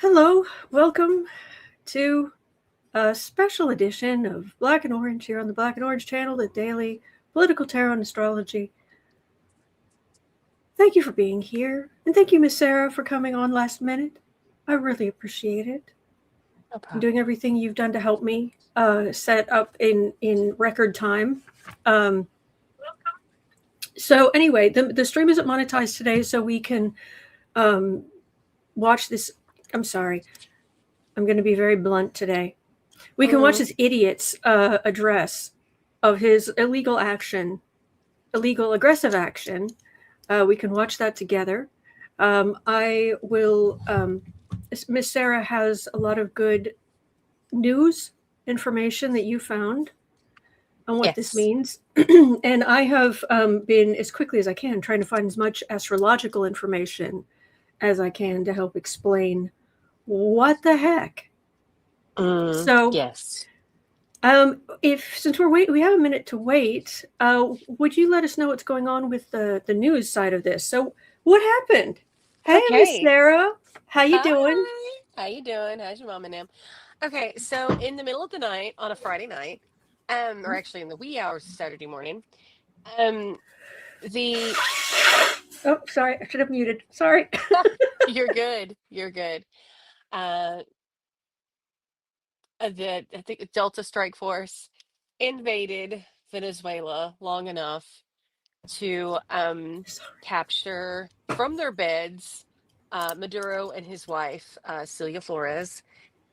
Hello, welcome to a special edition of Black and Orange here on the Black and Orange channel, the daily political tarot and astrology. Thank you for being here, and thank you, Miss Sarah, for coming on last minute. I really appreciate it. No problem. And doing everything you've done to help me set up in record time. So anyway, the stream isn't monetized today, so we can watch this. I'm sorry. I'm going to be very blunt today. We can watch this idiot's address of his illegal aggressive action. We can watch that together. I will. Miss Sarah has a lot of good news information that you found on what this means. And I have been, as quickly as I can, trying to find as much astrological information as I can to help explain what the heck. So yes. Since we have a minute to wait, would you let us know what's going on with the news side of this? So what happened? Hey, Miss Sarah, how you doing? How you doing? How's your mom and them? Okay, so in the middle of the night on a Friday night, or actually in the wee hours of Saturday morning, Oh, sorry, I should have muted. Sorry. You're good. You're good. I think Delta Strike Force invaded Venezuela long enough to capture from their beds Maduro and his wife, Celia Flores,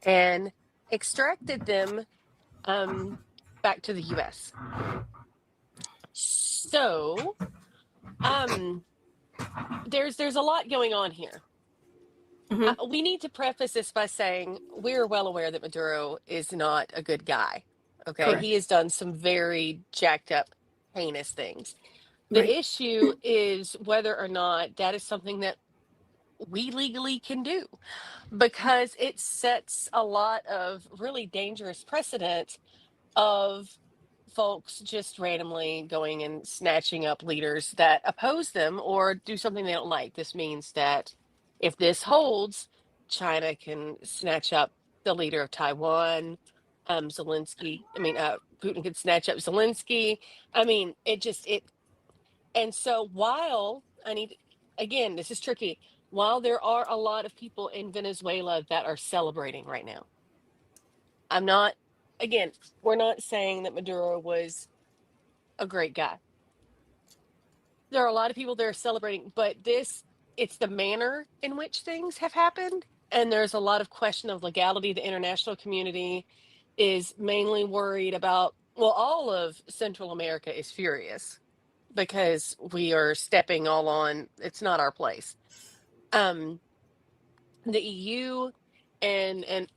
and extracted them back to the U.S. So there's a lot going on here. Mm-hmm. We need to preface this by saying we're well aware that Maduro is not a good guy. Okay, Correct. he has done some very jacked up, heinous things. The issue is whether or not that is something that we legally can do, because it sets a lot of really dangerous precedent of folks just randomly going and snatching up leaders that oppose them or do something they don't like. This means that if this holds, China can snatch up the leader of Taiwan, Zelensky. Putin could snatch up Zelensky. And so again, this is tricky. While there are a lot of people in Venezuela that are celebrating right now, we're not saying that Maduro was a great guy. There are a lot of people that are celebrating, but it's the manner in which things have happened. And there's a lot of question of legality. The international community is mainly worried about, all of Central America is furious because we are stepping all on, it's not our place. The EU and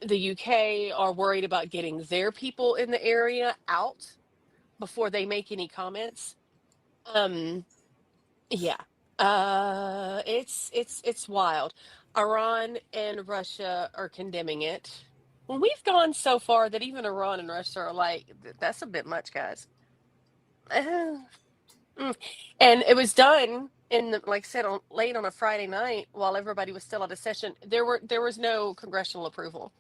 the UK are worried about getting their people in the area out before they make any comments. Yeah. It's wild. Iran and Russia are condemning it. Well, we've gone so far that even Iran and Russia are like, that's a bit much, guys. And it was done like I said, late on a Friday night while everybody was still out of session. There was no congressional approval.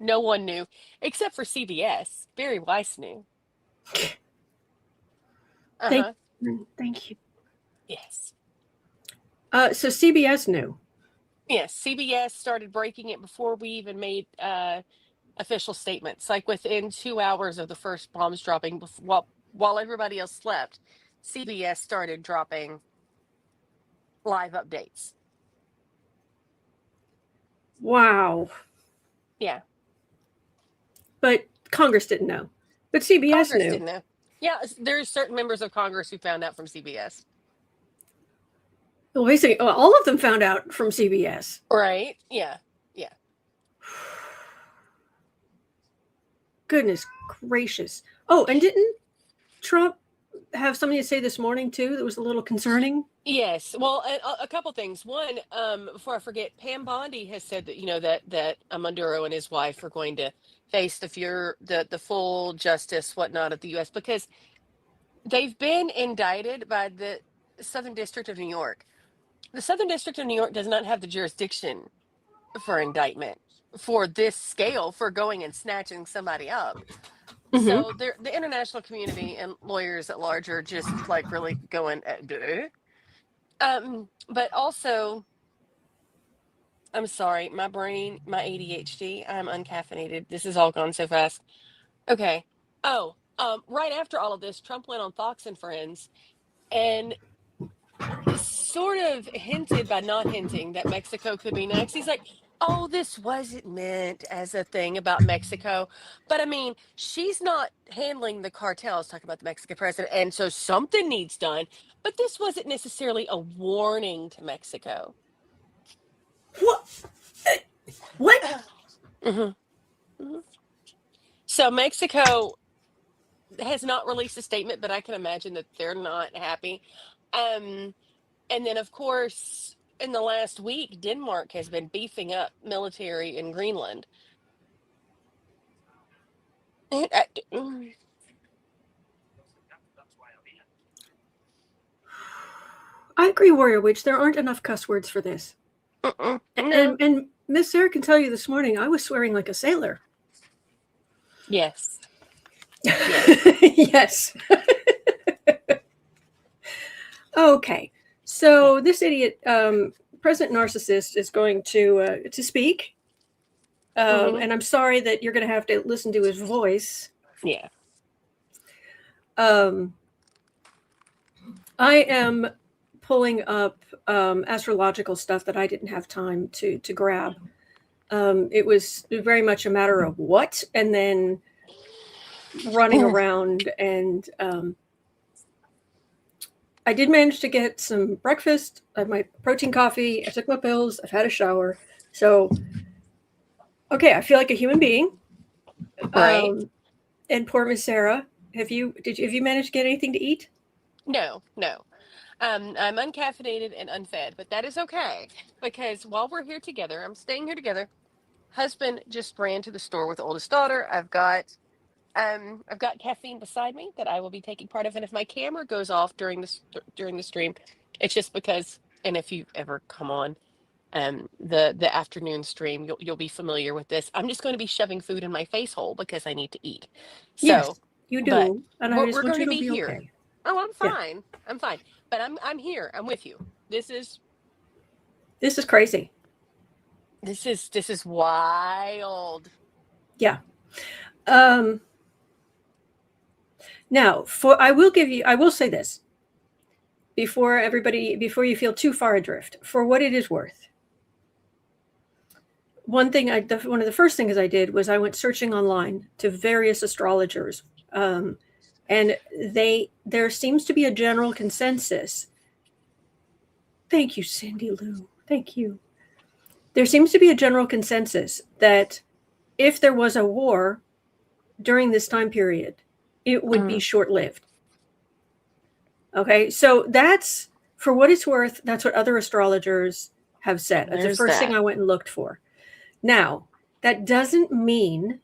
No one knew, except for CBS. Barry Weiss knew. Thank you. Yes. So CBS knew. Yes, CBS started breaking it before we even made official statements. Like within 2 hours of the first bombs dropping, while everybody else slept, CBS started dropping live updates. Wow. Yeah. But Congress didn't know. But CBS knew. Didn't know. Yeah, there's certain members of Congress who found out from CBS. Well, basically, all of them found out from CBS. Right? Yeah. Yeah. Goodness gracious. Oh, and didn't Trump have something to say this morning, too, that was a little concerning? Yes. Well, a couple things. One, before I forget, Pam Bondi has said that, that Maduro and his wife are going to face the full justice, whatnot, of the U.S. because they've been indicted by the Southern District of New York. The Southern District of New York does not have the jurisdiction for indictment for this scale, for going and snatching somebody up. Mhm. So the international community and lawyers at large are just like really going, duh. But also, I'm sorry, my brain, my ADHD, I'm uncaffeinated. This has all gone so fast. Okay. Oh, right after all of this, Trump went on Fox and Friends and sort of hinted, by not hinting, that Mexico could be next. He's like, oh, this wasn't meant as a thing about Mexico. But I mean, she's not handling the cartels, talking about the Mexican president. And so something needs done. But this wasn't necessarily a warning to Mexico. What? What? Mhm, mhm. So Mexico has not released a statement, but I can imagine that they're not happy. Um, and then, of course, in the last week, Denmark has been beefing up military in Greenland. Mm, I agree, Warrior Witch. There aren't enough cuss words for this. no. And Miss Sarah can tell you this morning, I was swearing like a sailor. Yes. Yes. Okay. So this idiot, President Narcissist, is going to speak. Mhm. And I'm sorry that you're going to have to listen to his voice. Yeah. I am pulling up astrological stuff that I didn't have time to grab. It was very much a matter of what, and then running around. And I did manage to get some breakfast. I had my protein coffee. I took my pills. I've had a shower. So, okay, I feel like a human being. Right. And poor Miss Sarah, have you managed to get anything to eat? No, no. I'm uncaffeinated and unfed, but that is okay because while we're here together, I'm staying here together. Husband just ran to the store with oldest daughter. I've got caffeine beside me that I will be taking part of, and if my camera goes off during the stream, it's just because. And if you ever come on the afternoon stream, you'll be familiar with this. I'm just going to be shoving food in my face hole because I need to eat. So, Yes, you but do, and I just we're want going you to to be be here. okay. Oh, I'm Yeah. fine. I'm fine. But I'm here. I'm with you. This is Crazy. this is wild. Yeah. Now, I will say this before you feel too far adrift. For what it is worth, one of the first things I did was I went searching online to various astrologers, and there seems to be a general consensus. Thank you, Cindy Lou. Thank you. There seems to be a general consensus that if there was a war during this time period, it would be short-lived. Okay, so that's, for what it's worth, that's what other astrologers have said. That's the first thing I went and looked for. Now, that doesn't mean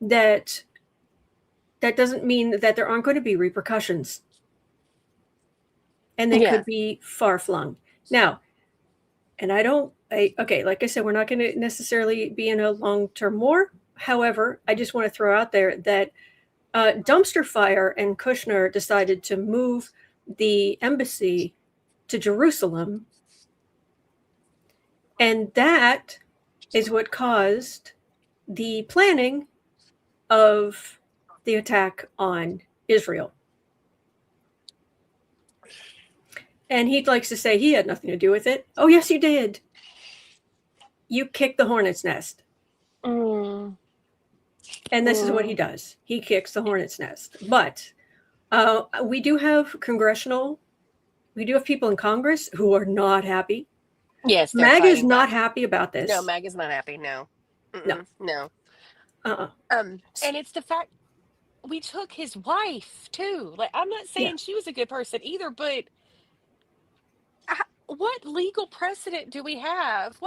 that there aren't going to be repercussions, and they could be far-flung. Now, and okay, like I said, we're not going to necessarily be in a long-term war. However, I just want to throw out there that dumpster fire and Kushner decided to move the embassy to Jerusalem, and that is what caused the planning of the attack on Israel. And he likes to say he had nothing to do with it. Oh, yes, you did. You kicked the hornet's nest. And this is what he does. He kicks the hornet's nest. But we do have people in Congress who are not happy. Yes, MAGA is not happy about this. No, MAGA's not happy. No. No. And it's the fact we took his wife too. Like, I'm not saying she was a good person either, but what legal precedent do we have?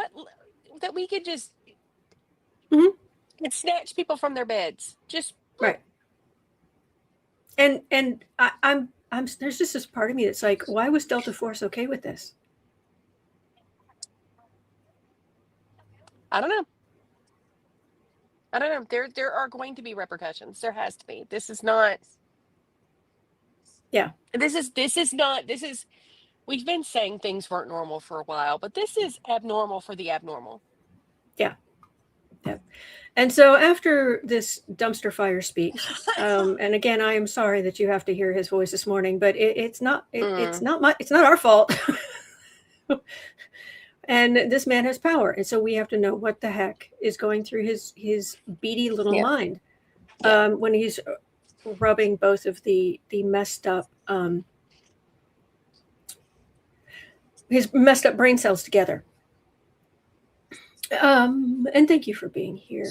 That we could just snatch people from their beds? Just right. And I'm there's just this part of me that's like, why was Delta Force okay with this? I don't know. There are going to be repercussions. There has to be. This is not. Yeah. This is not. This is. We've been saying things weren't normal for a while, but this is abnormal for the abnormal. Yeah. Yeah. And so after this dumpster fire speaks, and again, I am sorry that you have to hear his voice this morning, but it's not it's not our fault. And this man has power, and so we have to know what the heck is going through his beady little mind when he's rubbing both of the messed up his messed up brain cells together. And thank you for being here.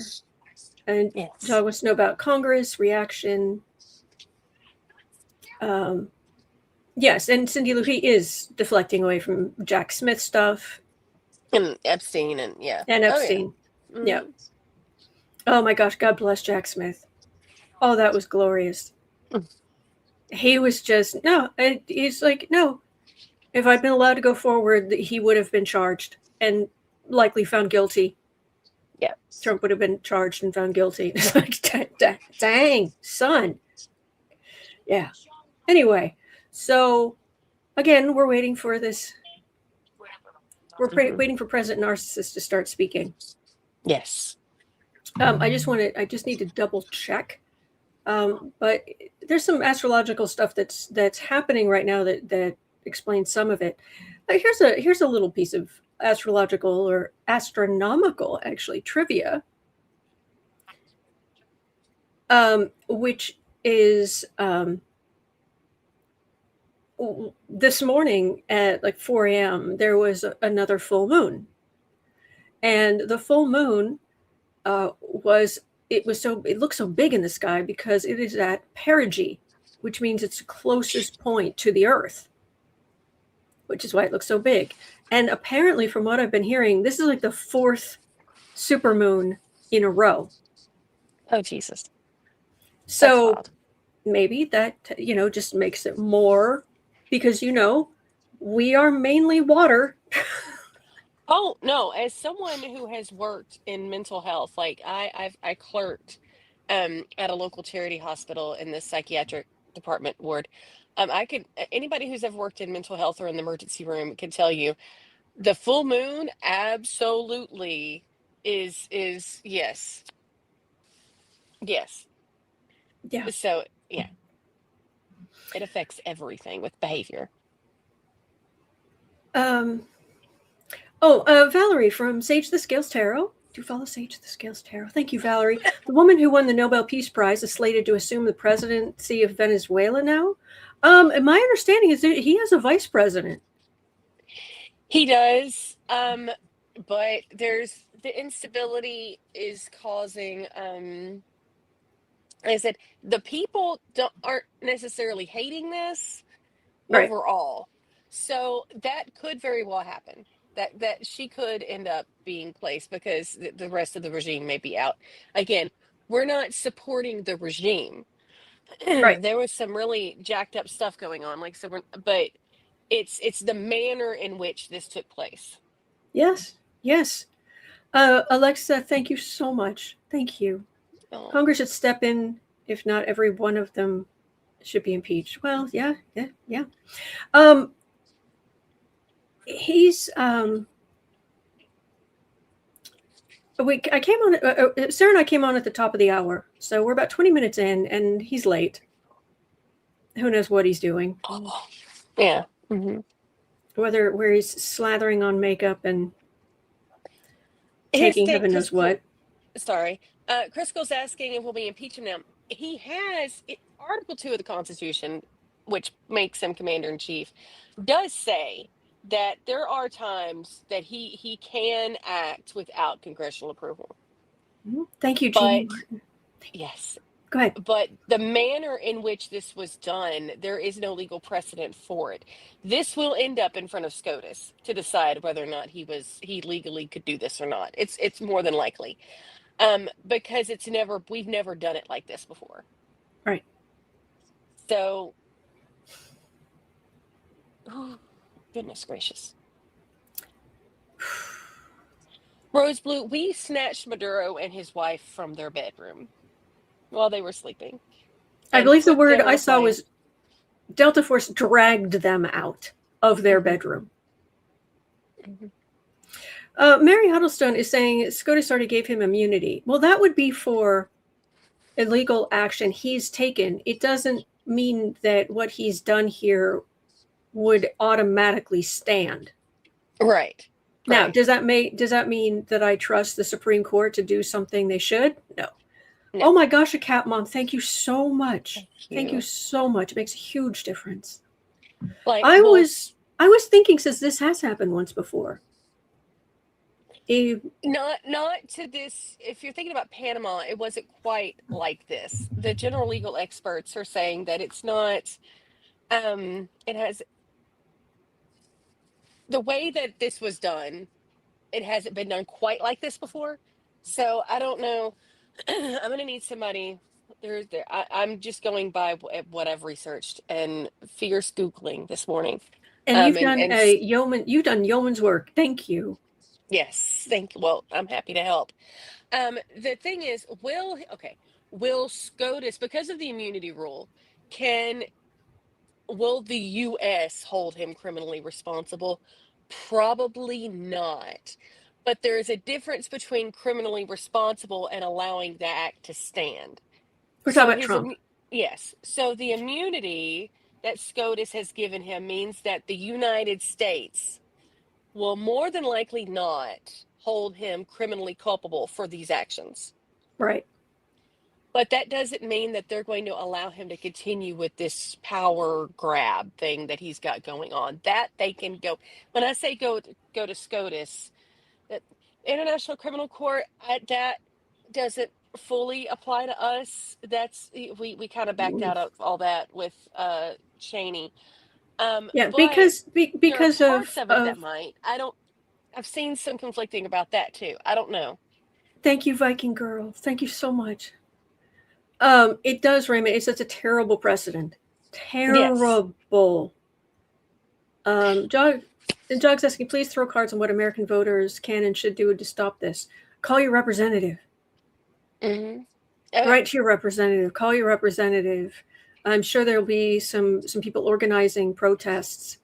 And John wants to know about Congress reaction. Yes, and Cindy Lou, he is deflecting away from Jack Smith stuff. And Epstein and Epstein. Oh, yeah. Oh my gosh, God bless Jack Smith. Oh, that was glorious. He was just, he's like, no. If I'd been allowed to go forward, he would have been charged and likely found guilty. Yeah. Trump would have been charged and found guilty. It's like, dang, son. Yeah. Anyway, so again, we're waiting for this. We're waiting for President Narcissist to start speaking. Yes. I just need to double check. But there's some astrological stuff that's happening right now that explains some of it. Here's a little piece of astrological or astronomical actually trivia, which is this morning at like 4 a.m. there was another full moon, and the full moon it looked so big in the sky because it is at perigee, which means it's the closest point to the Earth, which is why it looks so big. And apparently, from what I've been hearing, this is like the 4th supermoon in a row. Oh, Jesus. So maybe that, just makes it more, because, we are mainly water. Oh, no. As someone who has worked in mental health, like I clerked at a local charity hospital in the psychiatric department ward. Anybody who's ever worked in mental health or in the emergency room can tell you the full moon absolutely is yes. Yes. Yeah. So, yeah. It affects everything with behavior. Valerie from Sage the Scales Tarot. Do you follow Sage the Scales Tarot? Thank you, Valerie. The woman who won the Nobel Peace Prize is slated to assume the presidency of Venezuela now. And my understanding is that he has a vice president. He does. But there's the instability is causing like I said, the people aren't necessarily hating this overall. So that could very well happen. That she could end up being placed because the rest of the regime may be out. Again, we're not supporting the regime. There was some really jacked up stuff going on, but it's the manner in which this took place. Yes. Alexa, thank you so much. Thank you. Oh. Congress should step in. If not, every one of them should be impeached. Well, yeah. He's I came on. Sarah and I came on at the top of the hour, so we're about 20 minutes in, and he's late. Who knows what he's doing? Oh, yeah. Mm-hmm. Where he's slathering on makeup and taking heaven knows what. Sorry, Crisco's asking if we'll be impeaching him. He has Article 2 of the Constitution, which makes him commander in chief, does say that there are times that he can act without congressional approval. Thank you, Jeannie. Yes. Go ahead. But the manner in which this was done, there is no legal precedent for it. This will end up in front of SCOTUS to decide whether or not he legally could do this or not. It's more than likely. Because we've never done it like this before. Right. So, oh, goodness gracious. Rose Blue, we snatched Maduro and his wife from their bedroom while they were sleeping I and believe the put word them on I a saw plane. was Delta Force dragged them out of their Mhm. bedroom. Mhm. Mary Huddlestone is saying SCOTUS already gave him immunity. Well, that would be for illegal action he's taken. It doesn't mean that what he's done here would automatically stand. Right. Now, Right. does that mean that I trust the Supreme Court to do something they should? No. No. Oh my gosh, a cat mom, thank you so much. Thank Thank you you. so much. It makes a huge difference. Like, I well, was thinking, since this has happened once before. not to this. If you're thinking about Panama, it wasn't quite like this. The general legal experts are saying that it's not. It has the way that this was done. It hasn't been done quite like this before. So I don't know. I'm gonna need somebody. I'm just going by what I've researched and fierce googling this morning. And you've done And you've done yeoman's work. Thank you. yes, well, I'm happy to help. The thing is, will SCOTUS, because of the immunity rule, will the U.S. hold him criminally responsible? Probably not. But there is a difference between criminally responsible and allowing the act to stand. We're talking So about Trump. yes. So the immunity that SCOTUS has given him means that the United States will more than likely not hold him criminally culpable for these actions. Right. But that doesn't mean that they're going to allow him to continue with this power grab thing that he's got going on. That they can go. When I say go to SCOTUS, that International Criminal Court, that doesn't fully apply to us. That's we kind of backed out of all that with Cheney. Yeah, But there are because parts of it that of might. I've seen some conflicting about that too. I don't know. thank you, Viking girl. Thank you so much. It does, Raymond. It's such a terrible precedent. Yes. Terrible. Jog's asking, please throw cards on what American voters can and should do to stop this. Call your representative. Mm-hmm. Okay. Write to your representative. Call your representative. I'm sure there'll be some people organizing protests.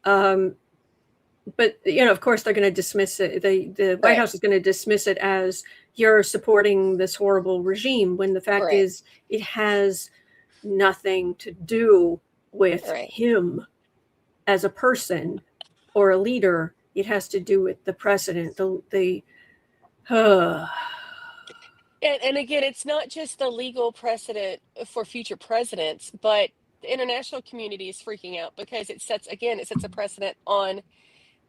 But of course, they're going to dismiss it. The White Right. House is going to dismiss it as you're supporting this horrible regime, when the fact Right. is it has nothing to do with Right. him as a person or a leader. It has to do with the precedent. And again, it's not just the legal precedent for future presidents, but the international community is freaking out because it sets a precedent on,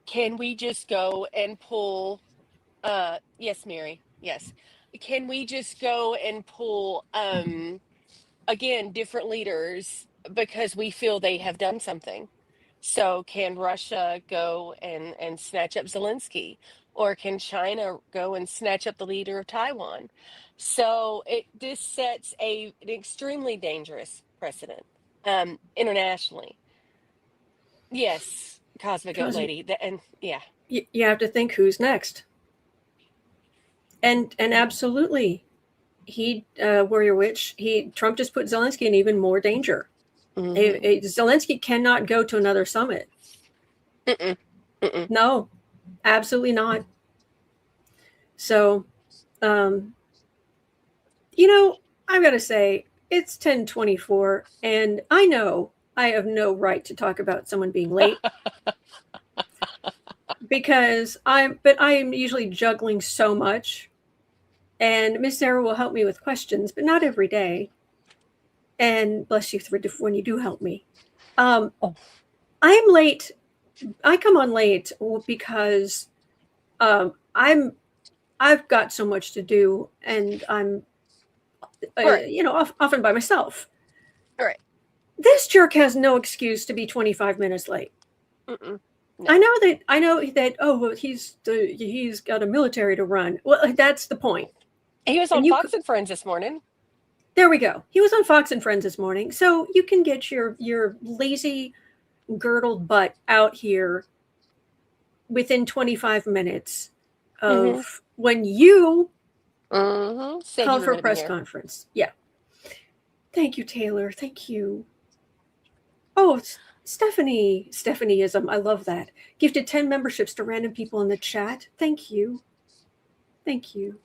can we just go and pull yes, Mary, yes. Can we just go and pull again different leaders because we feel they have done something? So can Russia go and snatch up Zelensky, or can China go and snatch up the leader of Taiwan? So this sets an extremely dangerous precedent internationally. Yes, Cosmic Goat Cosmic, Lady, and yeah. you have to think who's next. And absolutely, Warrior Witch, Trump just put Zelensky in even more danger. Mm-hmm. Zelensky cannot go to another summit. Mm-mm. Mm-mm. No, absolutely not. So, um, I've got to say, it's 10:24, and I know I have no right to talk about someone being late because I am usually juggling so much, and Miss Sarah will help me with questions, but not every day. And bless you when you do help me. Oh, I am late. I come on late because I've got so much to do, and I'm all right. often by myself. All right. This jerk has no excuse to be 25 minutes late. Mm-mm. No. I know that. Oh, well, he's got a military to run. Well, that's the point. He was And on Fox and Friends this morning. there we go. He was on Fox and Friends this morning, so you can get your lazy, girdled butt out here within 25 minutes Mm-hmm. of when you Said called you were for a going to be press here. conference. Yeah. Thank you, Taylor. Thank you. Oh, Stephanieism. I love that. Gifted 10 memberships to random people in the chat. Thank you. Thank you.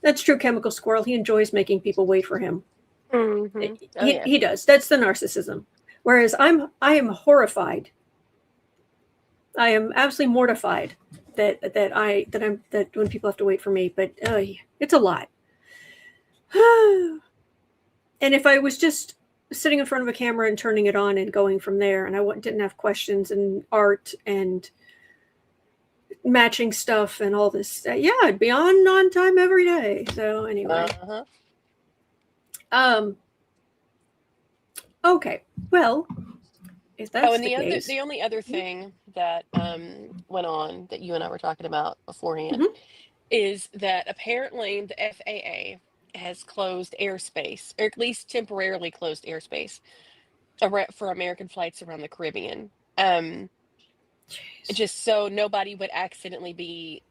That's true, Chemical Squirrel. He enjoys making people wait for him. Mm-hmm. Oh, yeah. He does. That's the narcissism. Whereas I am horrified. I am absolutely mortified that when people have to wait for me. But it's a lot. And if I was just sitting in front of a camera and turning it on and going from there, and I didn't have questions and art and matching stuff and all this, I'd be on time every day. So anyway, okay, well, if that's and the case, the only other thing that went on that you and I were talking about beforehand is that apparently the FAA has closed airspace, or at least temporarily closed airspace for American flights around the Caribbean. Just so nobody would accidentally be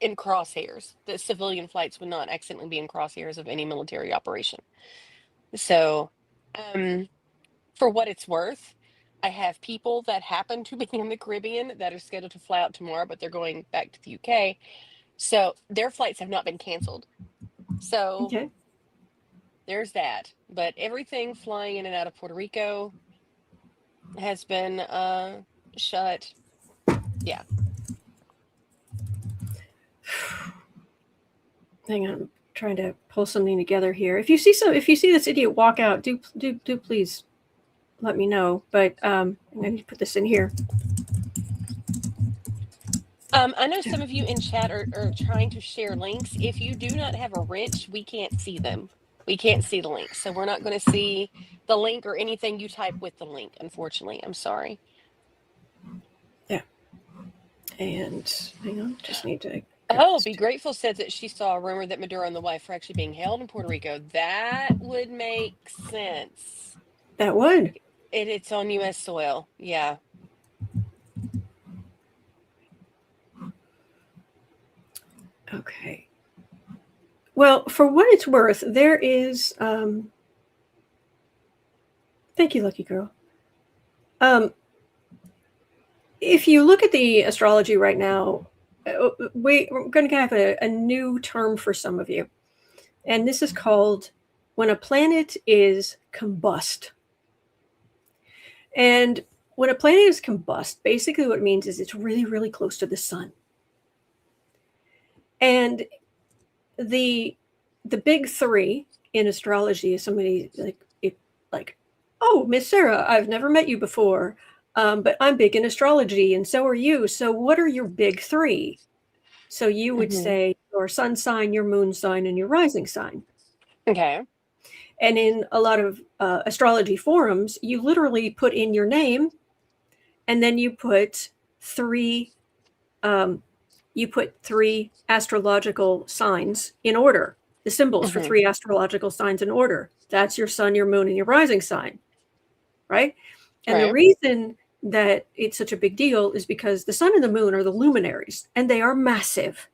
in crosshairs. The civilian flights would not accidentally be in crosshairs of any military operation. So, for what it's worth, I have people that happen to be in the Caribbean that are scheduled to fly out tomorrow, but they're going back to the UK. So their flights have not been canceled. So okay. there's that. But everything flying in and out of Puerto Rico has been shut. Yeah. Hang on, I'm trying to pull something together here. If you see this idiot walk out, do please let me know. But I'm going to put this in here. I know some of you in chat are trying to share links. If you do not have a wrench, we can't see them. We can't see the links. So we're not going to see the link or anything you type with the link, unfortunately. I'm sorry. Yeah. And hang on, just need to. Be Grateful said that she saw a rumor that Maduro and the wife are actually being held in Puerto Rico. That would make sense. That would. It's on U.S. soil. Yeah. Okay. Well, for what it's worth, there is. Thank you, lucky girl. If you look at the astrology right now, we're going to have a new term for some of you. And this is called when a planet is combust. And when a planet is combust, basically what it means is it's really, really close to the sun. And the big three in astrology is somebody like, oh, Miss Sarah, I've never met you before. But I'm big in astrology, and so are you. So what are your big three? So you would say your sun sign, your moon sign, and your rising sign. Okay. And in a lot of astrology forums, you literally put in your name, and then you put three astrological signs in order. The symbols for three astrological signs in order. That's your sun, your moon, and your rising sign, right? And the reason that it's such a big deal is because the sun and the moon are the luminaries, and they are massive.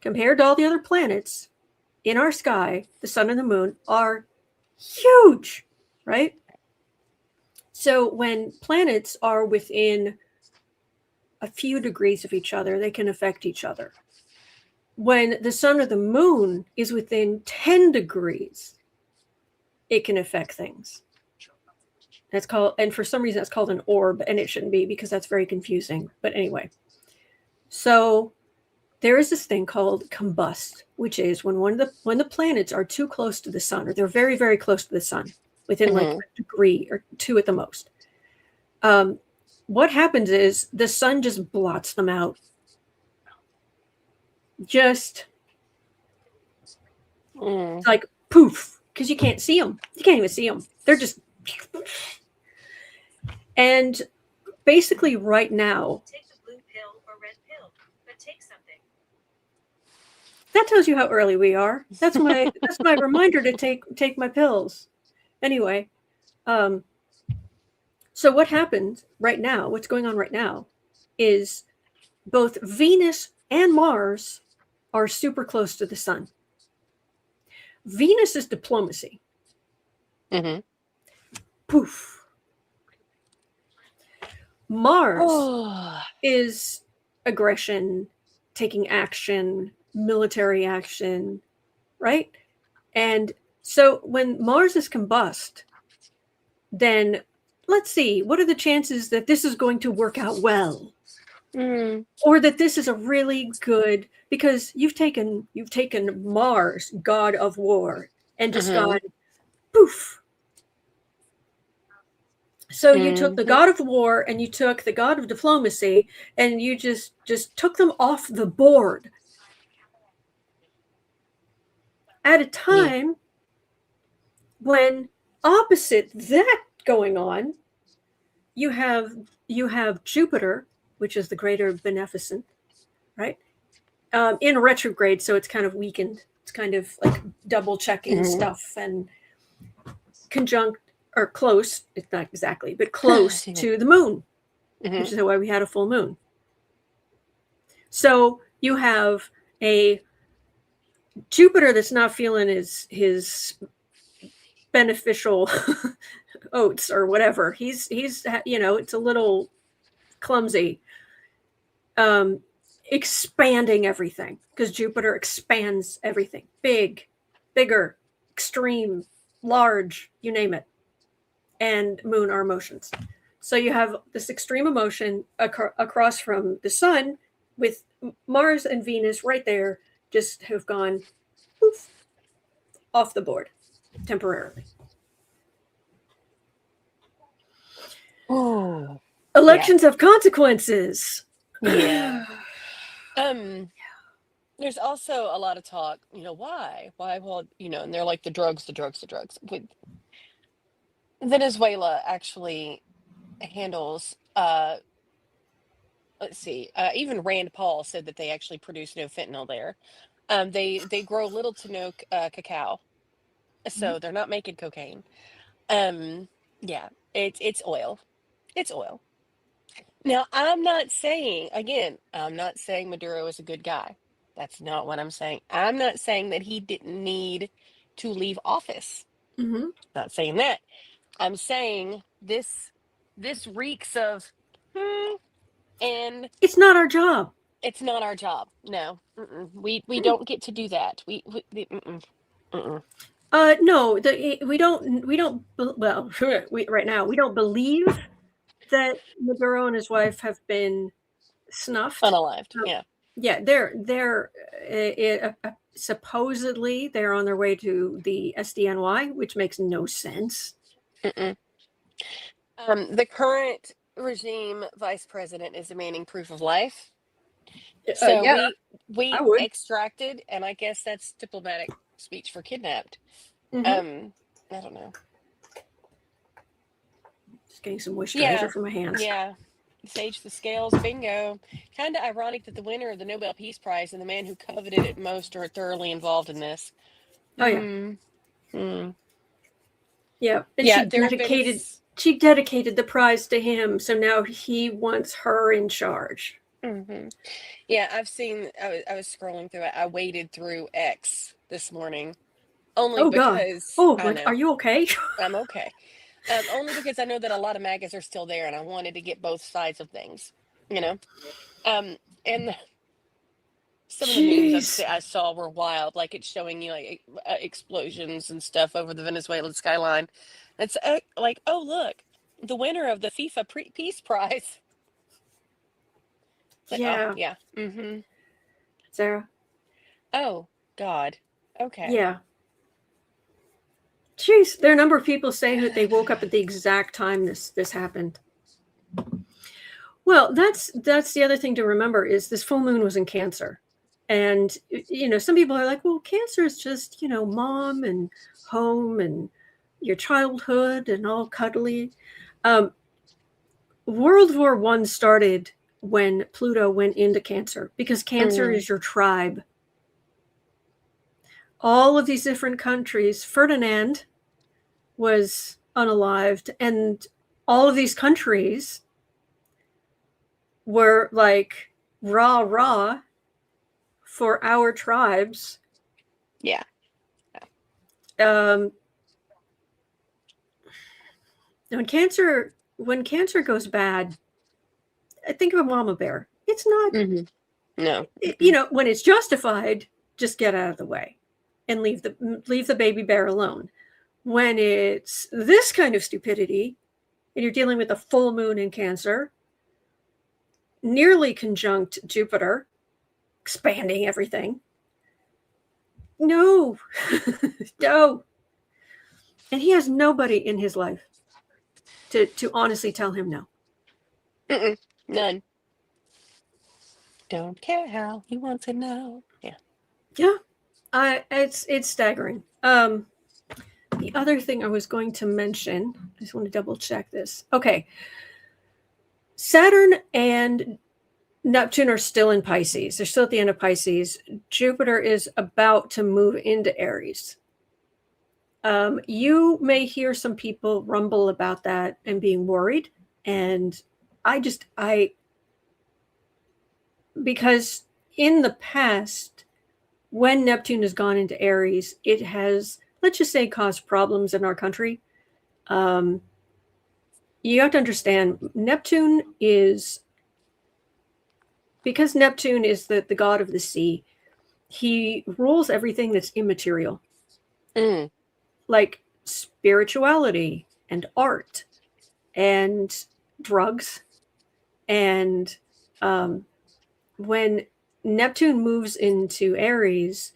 Compared to all the other planets in our sky, the sun and the moon are huge, right? So when planets are within a few degrees of each other, they can affect each other. When the sun or the moon is within 10 degrees, it can affect things. That's called, and for some reason it's called an orb, and it shouldn't be because that's very confusing. But anyway, so there is this thing called combust, which is when the planets are too close to the sun, or they're very, very close to the sun, within like a degree or two at the most. What happens is the sun just blots them out. Just like poof, because you can't see them. You can't even see them. They're just. And basically right now, take the blue pill or red pill, but take something. That tells you how early we are. That's my reminder to take my pills. Anyway, so what happened right now, what's going on right now is both Venus and Mars are super close to the sun. Venus is diplomacy. Mm-hmm. Poof. Mars Oh. is aggression, taking action, military action, right? And so when Mars is combust, then let's see, what are the chances that this is going to work out well? Or that this is a really good, because you've taken Mars, god of war, and just gone poof. So you took the god of war and you took the god of diplomacy and you just took them off the board at a time when opposite that going on, you have Jupiter, which is the greater beneficent, right? In retrograde, so it's kind of weakened. It's kind of like double checking stuff and conjunct or close. It's not exactly, but close to the moon, which is why we had a full moon. So you have a Jupiter that's not feeling his beneficial oats or whatever. He's it's a little clumsy. Expanding everything, because Jupiter expands everything. Big, bigger, extreme, large, you name it. And moon are emotions. So you have this extreme emotion across from the sun, with Mars and Venus right there, just have gone poof, off the board temporarily. Oh, elections have consequences. Yeah. There's also a lot of talk, why? Well, and they're like the drugs. With Venezuela actually handles, let's see, even Rand Paul said that they actually produce no fentanyl there. They grow little to no cacao, so they're not making cocaine. Yeah, it's oil. It's oil. Now, I'm not saying Maduro is a good guy. That's not what I'm saying. I'm not saying that he didn't need to leave office. Not saying that. I'm saying this reeks of, and it's not our job. It's not our job. No, we don't get to do that. No, we don't. Well, right now we don't believe that Maduro and his wife have been snuffed, unalived. Yeah, they're supposedly they're on their way to the SDNY, which makes no sense. The current regime vice president is demanding proof of life. So yeah, we extracted, and I guess that's diplomatic speech for kidnapped. I don't know. Just getting some moisturizer for my hands. Yeah. Sage the scales, bingo. Kind of ironic that the winner of the Nobel Peace Prize and the man who coveted it most are thoroughly involved in this. Oh yeah. Yeah, and she dedicated the prize to him, so now he wants her in charge. Yeah, I've seen. I was scrolling through it. I waded through X this morning, only because. God. Are you okay? I'm okay. Only because I know that a lot of maggots are still there, and I wanted to get both sides of things. And some of the memes I saw were wild. Like, it's showing you like explosions and stuff over the Venezuelan skyline. It's like, oh look, the winner of the FIFA Peace Prize. Like, yeah. Oh, yeah. Sarah. Oh God. Okay. Yeah. Jeez, there are a number of people saying that they woke up at the exact time this happened. Well, that's the other thing to remember is this full moon was in Cancer. And, some people are like, well, Cancer is just, mom and home and your childhood and all cuddly. World War I started when Pluto went into Cancer, because Cancer is your tribe. All of these different countries, Ferdinand was unalived, and all of these countries were like rah for our tribes. Yeah. When cancer goes bad, I think of a mama bear. It's not, No. When it's justified, just get out of the way and leave the baby bear alone. When it's this kind of stupidity, and you're dealing with a full moon in Cancer, nearly conjunct Jupiter, expanding everything. No, no. And he has nobody in his life to honestly tell him no. None. Don't care how he wants to know. Yeah. Yeah. It's staggering. The other thing I was going to mention, I just want to double check this. Okay. Saturn and Neptune are still in Pisces. They're still at the end of Pisces. Jupiter is about to move into Aries. You may hear some people rumble about that and being worried. And because in the past, when Neptune has gone into Aries, it has, let's just say, caused problems in our country. You have to understand, because Neptune is the god of the sea, he rules everything that's immaterial. Like spirituality and art and drugs. And when Neptune moves into Aries,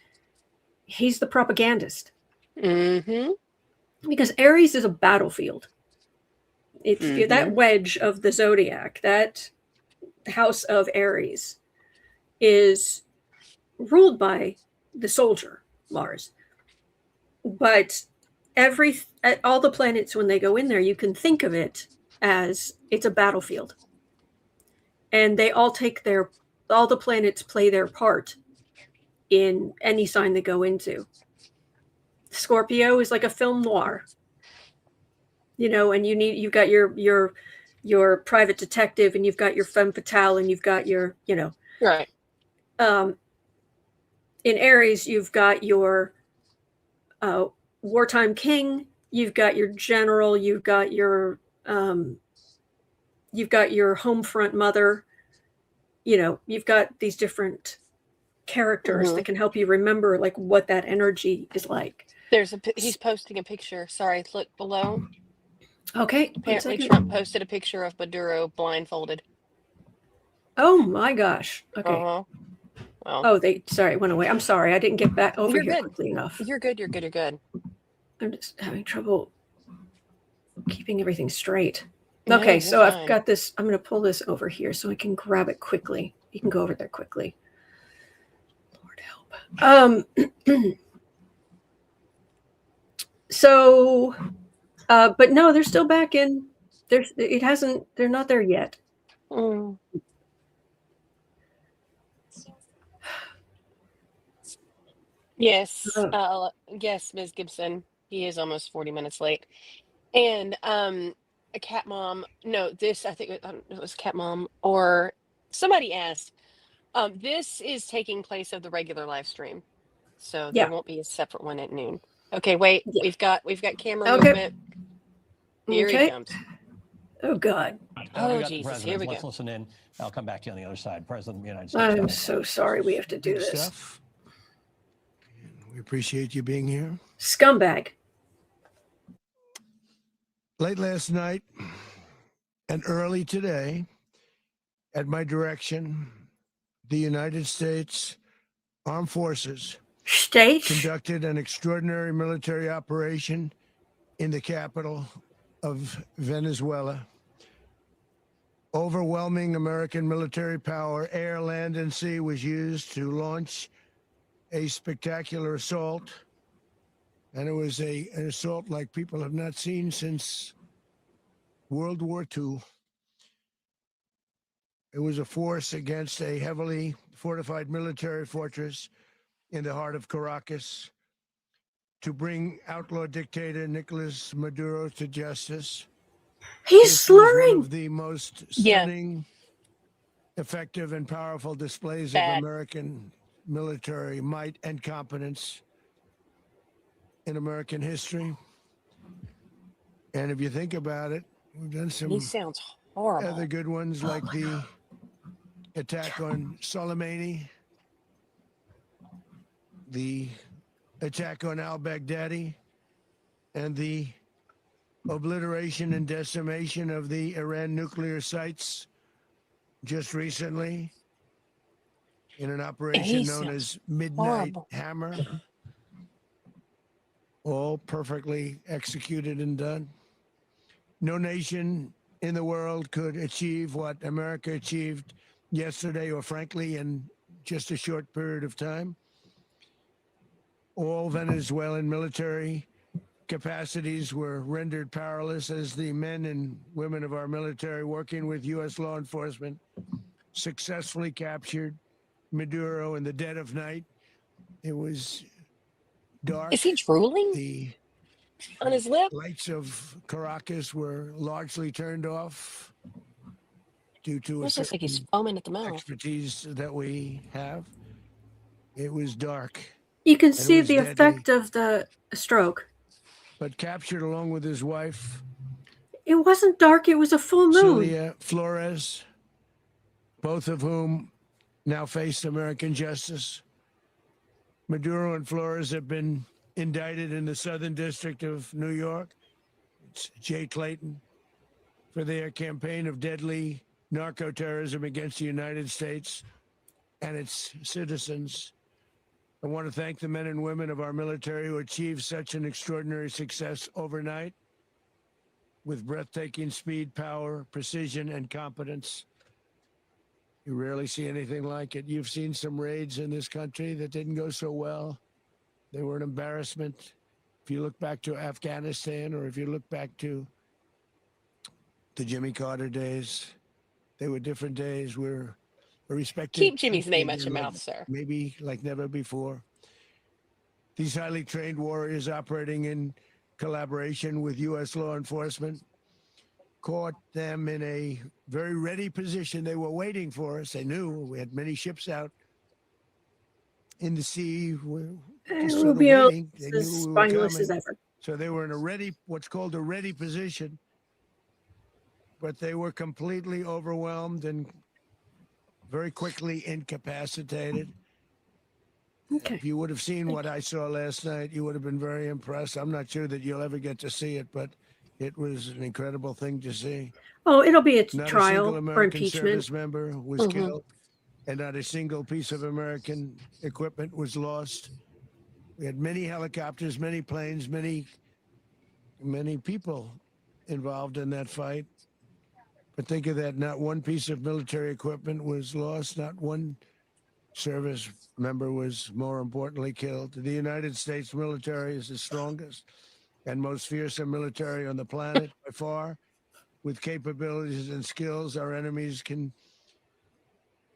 he's the propagandist. Because Aries is a battlefield. It's that wedge of the zodiac, that house of Aries, is ruled by the soldier, Mars. But all the planets, when they go in there, you can think of it as it's a battlefield. And they all all the planets play their part in any sign they go into. Scorpio is like a film noir, and you've got your private detective, and you've got your femme fatale, and you've got your, right. In Aries, you've got your wartime king, you've got your general, you've got your home front mother, you've got these different characters that can help you remember like what that energy is like. He's posting a picture. Sorry, look below. Okay. Apparently Trump posted a picture of Maduro blindfolded. Oh my gosh. Okay. Well, it went away. I'm sorry. I didn't get back over here quickly enough. You're good. I'm just having trouble keeping everything straight. Okay, so I've got this. I'm going to pull this over here so I can grab it quickly. You can go over there quickly. Lord help. So, but no, they're still back in. They're not there yet. Yes. Yes, Ms. Gibson. He is almost 40 minutes late. And a cat mom. No, I think it was cat mom or somebody asked. This is taking place of the regular live stream, so there won't be a separate one at noon. Okay, wait. Yeah. We've got camera movement. Here he comes. Oh God. Oh Jesus. Here we go. Let's listen in. I'll come back to you on the other side. President of the United States. I'm so sorry we have to do this. Stuff. We appreciate you being here. Scumbag. Late last night and early today, at my direction, the United States Armed Forces conducted an extraordinary military operation in the capital of Venezuela. Overwhelming American military power, air, land, and sea, was used to launch a spectacular assault. And it was an assault like people have not seen since World War II. It was a force against a heavily fortified military fortress in the heart of Caracas to bring outlaw dictator Nicolas Maduro to justice. He's slurring. One of the most stunning, effective, and powerful displays of American military might and competence in American history. And if you think about it, we've done He some sounds horrible. other good ones like the attack on Soleimani, the attack on al-Baghdadi, and the obliteration and decimation of the Iran nuclear sites just recently in an operation known sounds as Midnight horrible. Hammer. All perfectly executed and done. No nation in the world could achieve what America achieved yesterday, or frankly, in just a short period of time. All Venezuelan military capacities were rendered powerless as the men and women of our military, working with U.S. law enforcement, successfully captured Maduro in the dead of night. It was dark. Is he drooling The on his lip? lights of Caracas were largely turned off due to a It looks like he's certain foaming at the mouth. expertise that we have. It was dark, You can it see was the deadly. effect of the stroke. but captured along with his wife, It wasn't dark, it was a full moon. Celia Flores, both of whom now face American justice. Maduro and Flores have been indicted in the Southern District of New York. It's Jay Clayton, for their campaign of deadly narco-terrorism against the United States and its citizens. I want to thank the men and women of our military who achieved such an extraordinary success overnight with breathtaking speed, power, precision, and competence. You rarely see anything like it. You've seen some raids in this country that didn't go so well. They were an embarrassment. If you look back to Afghanistan, or if you look back to the Jimmy Carter days, they were different days. We're a respected Keep Jimmy's country name out your again, mouth, sir. maybe like never before. These highly trained warriors operating in collaboration with U.S. law enforcement caught them in a very ready position. They were waiting for us. They knew we had many ships out in the sea. Just sort of Rubio waiting. They is knew as we were spineless as coming. ever. So they were in a ready, what's called a ready position, but they were completely overwhelmed and very quickly incapacitated. Okay. If you would have seen what I saw last night, you would have been very impressed. I'm not sure that you'll ever get to see it, but it was an incredible thing to see. Oh, it'll be a Not a trial single or American impeachment. service member was Mhm. killed, and not a single piece of American equipment was lost. We had many helicopters, many planes, many people involved in that fight. But think of that, not one piece of military equipment was lost, not one service member was, more importantly, killed. The United States military is the strongest and most fearsome military on the planet by far, with capabilities and skills our enemies can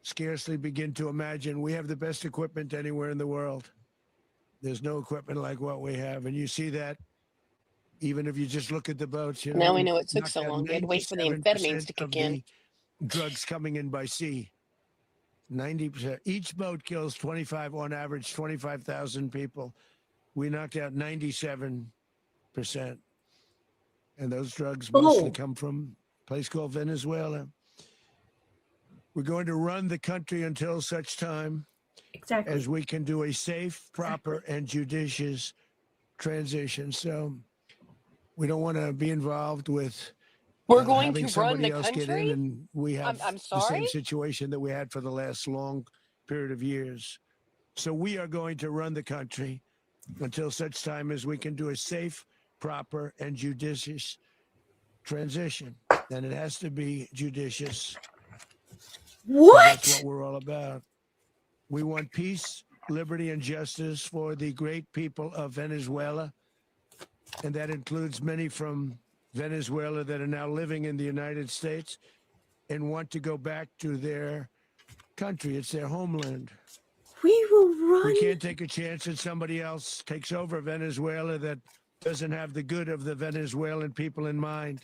scarcely begin to imagine. We have the best equipment anywhere in the world. There's no equipment like what we have, and you see that even if you just look at the boats. You know, Now we know it took knocked so out long. They had to wait for the 97% amphetamines to of kick in. the drugs coming in by sea. 90%. Each boat kills 25, on average, 25,000 people. We knocked out 97%. And those drugs mostly Oh. come from a place called Venezuela. We're going to run the country until such time Exactly. as we can do a safe, proper, and judicious transition. So we don't want to be involved with We're going having to run somebody the else get in, country? and we have I'm the sorry? same situation that we had for the last long period of years. So we are going to run the country until such time as we can do a safe, proper, and judicious transition. And it has to be judicious. That's what What? we're all about. We want peace, liberty, and justice for the great people of Venezuela. And that includes many from Venezuela that are now living in the United States and want to go back to their country. It's their homeland. We will run. We can't take a chance that somebody else takes over Venezuela that doesn't have the good of the Venezuelan people in mind.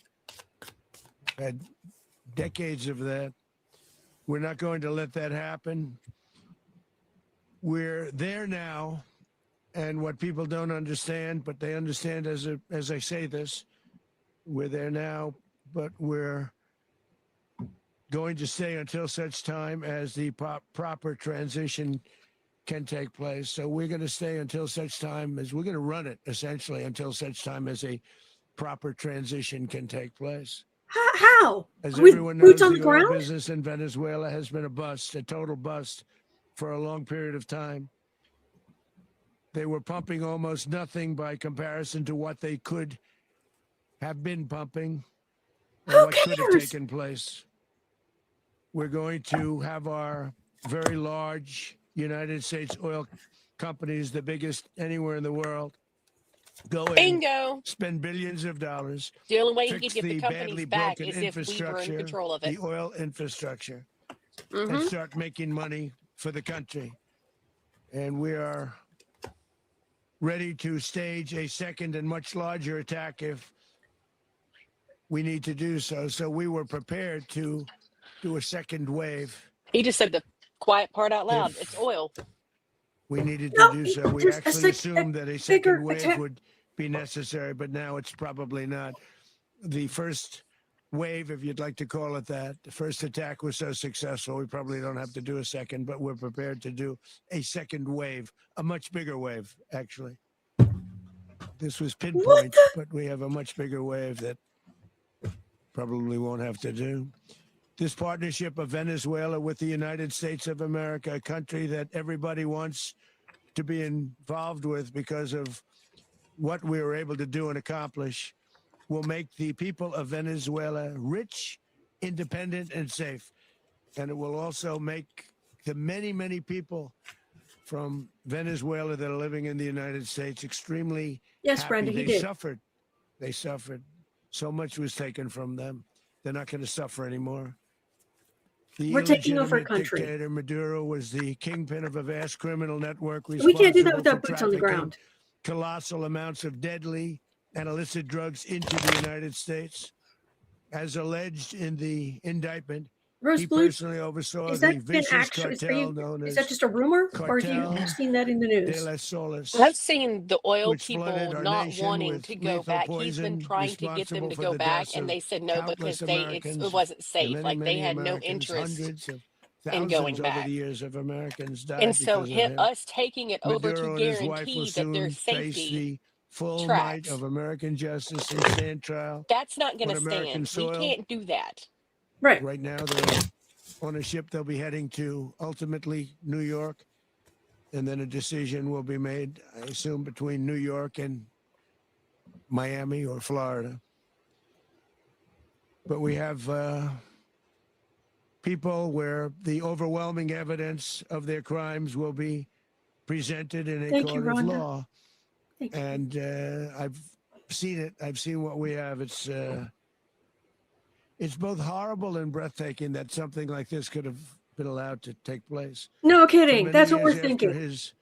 Had decades of that. We're not going to let that happen. we're there now, and what people don't understand, but they understand as I say this, we're there now, but we're going to stay until such time as the proper transition can take place. So we're going to stay until such time as we're going to run it, essentially, until such time as a proper transition can take place. How? As With everyone boots knows, on the the oil ground? business in Venezuela has been a bust, a total bust, for a long period of time. They were pumping almost nothing by comparison to what they could have been pumping and Who what could have cares? taken place. We're going to have our very large United States oil companies, the biggest anywhere in the world, go in, Bingo. spend billions of dollars, The only way he could fix get the the badly companies back broken is if we were in infrastructure, control of it. the oil infrastructure, and Mm-hmm. start making money for the country. And we are ready to stage a second and much larger attack if we need to do so. So we were prepared to do a second wave He just said the quiet part out loud. if It's oil. we needed to No, do so. We just actually assumed that a bigger second wave attack. would be necessary, but now it's probably not. The first wave, if you'd like to call it that, the first attack was so successful, we probably don't have to do a second, but we're prepared to do a second wave, a much bigger wave, actually. This was pinpoint, but we have a much bigger wave that probably won't have to do. This partnership of Venezuela with the United States of America, a country that everybody wants to be involved with because of what we were able to do and accomplish, will make the people of Venezuela rich, independent, and safe. And it will also make the many, many people from Venezuela that are living in the United States extremely Yes, happy. Brenda, he They did. suffered. They suffered. So much was taken from them. They're not going to suffer anymore. The We're taking over a illegitimate country. dictator Maduro was the kingpin of a vast criminal network We can't do that responsible without for boots on the trafficking ground. colossal amounts of deadly and illicit drugs into the United States. As alleged in the indictment, Rose he Blue, personally oversaw is the that been vicious actually? cartel known Is as that just a rumor, or have Cartel you seen that in the de news? las Solas, I've seen the oil which flooded people our not nation wanting with to go lethal back. He's been poison, trying to get them responsible to for go the back, deaths and of they said no because countless it Americans, wasn't and safe. many, Like they many had no Americans, interest hundreds of in going thousands over back. the years of Americans And died so because of him. us taking it over to Maduro and his wife will guarantee that their soon face safety the full might tracks, of American justice and stand trial that's not going on to American stand. We soil. can't do that. Right. Right now, they're on a ship. They'll be heading to ultimately New York, and then a decision will be made, I assume, between New York and Miami or Florida. But we have people where the overwhelming evidence of their crimes will be presented in a Thank you, court of Rhonda. law. Thank you. And I've seen it. I've seen what we have. It's both horrible and breathtaking that something like this could have been allowed to take place. No For kidding. many That's what we're years after thinking. his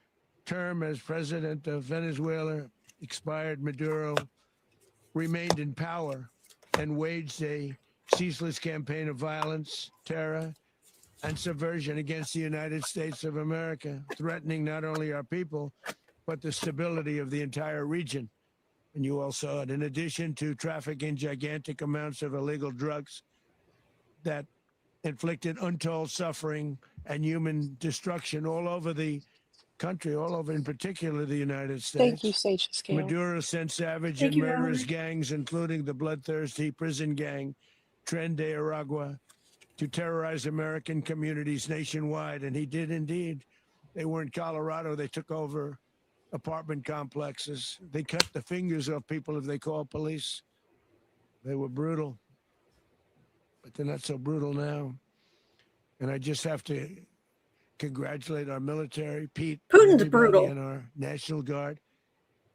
term as president of Venezuela expired, Maduro remained in power and waged a ceaseless campaign of violence, terror, and subversion against the United States of America, threatening not only our people, but the stability of the entire region. And you all saw it. In addition to trafficking gigantic amounts of illegal drugs that inflicted untold suffering and human destruction all over the country, all over, in particular, the United States. Thank you, Sage Scale. Maduro sent savage Thank and you, murderous Valerie. gangs, including the bloodthirsty prison gang, Tren de Aragua, to terrorize American communities nationwide. And he did indeed. They were in Colorado. They took over apartment complexes. They cut the fingers off people if they called police. They were brutal. But they're not so brutal now. And I just have to congratulate our military, Pete, and Putin's everybody brutal. in our National Guard,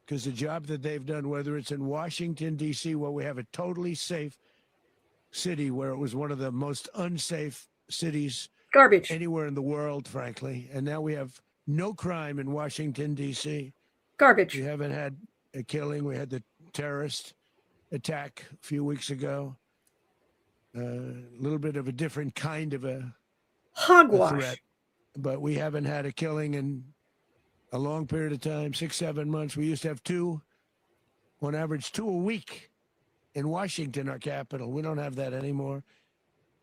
because the job that they've done, whether it's in Washington, D.C., where we have a totally safe city, where it was one of the most unsafe cities Garbage. anywhere in the world, frankly, and now we have no crime in Washington, D.C. Garbage. We haven't had a killing. We had the terrorist attack a few weeks ago. A little bit of a different kind of a Hogwash. threat. but we haven't had a killing in a long period of time, 6-7 months. We used to have on average 2 a week in Washington, our capital. We don't have that anymore.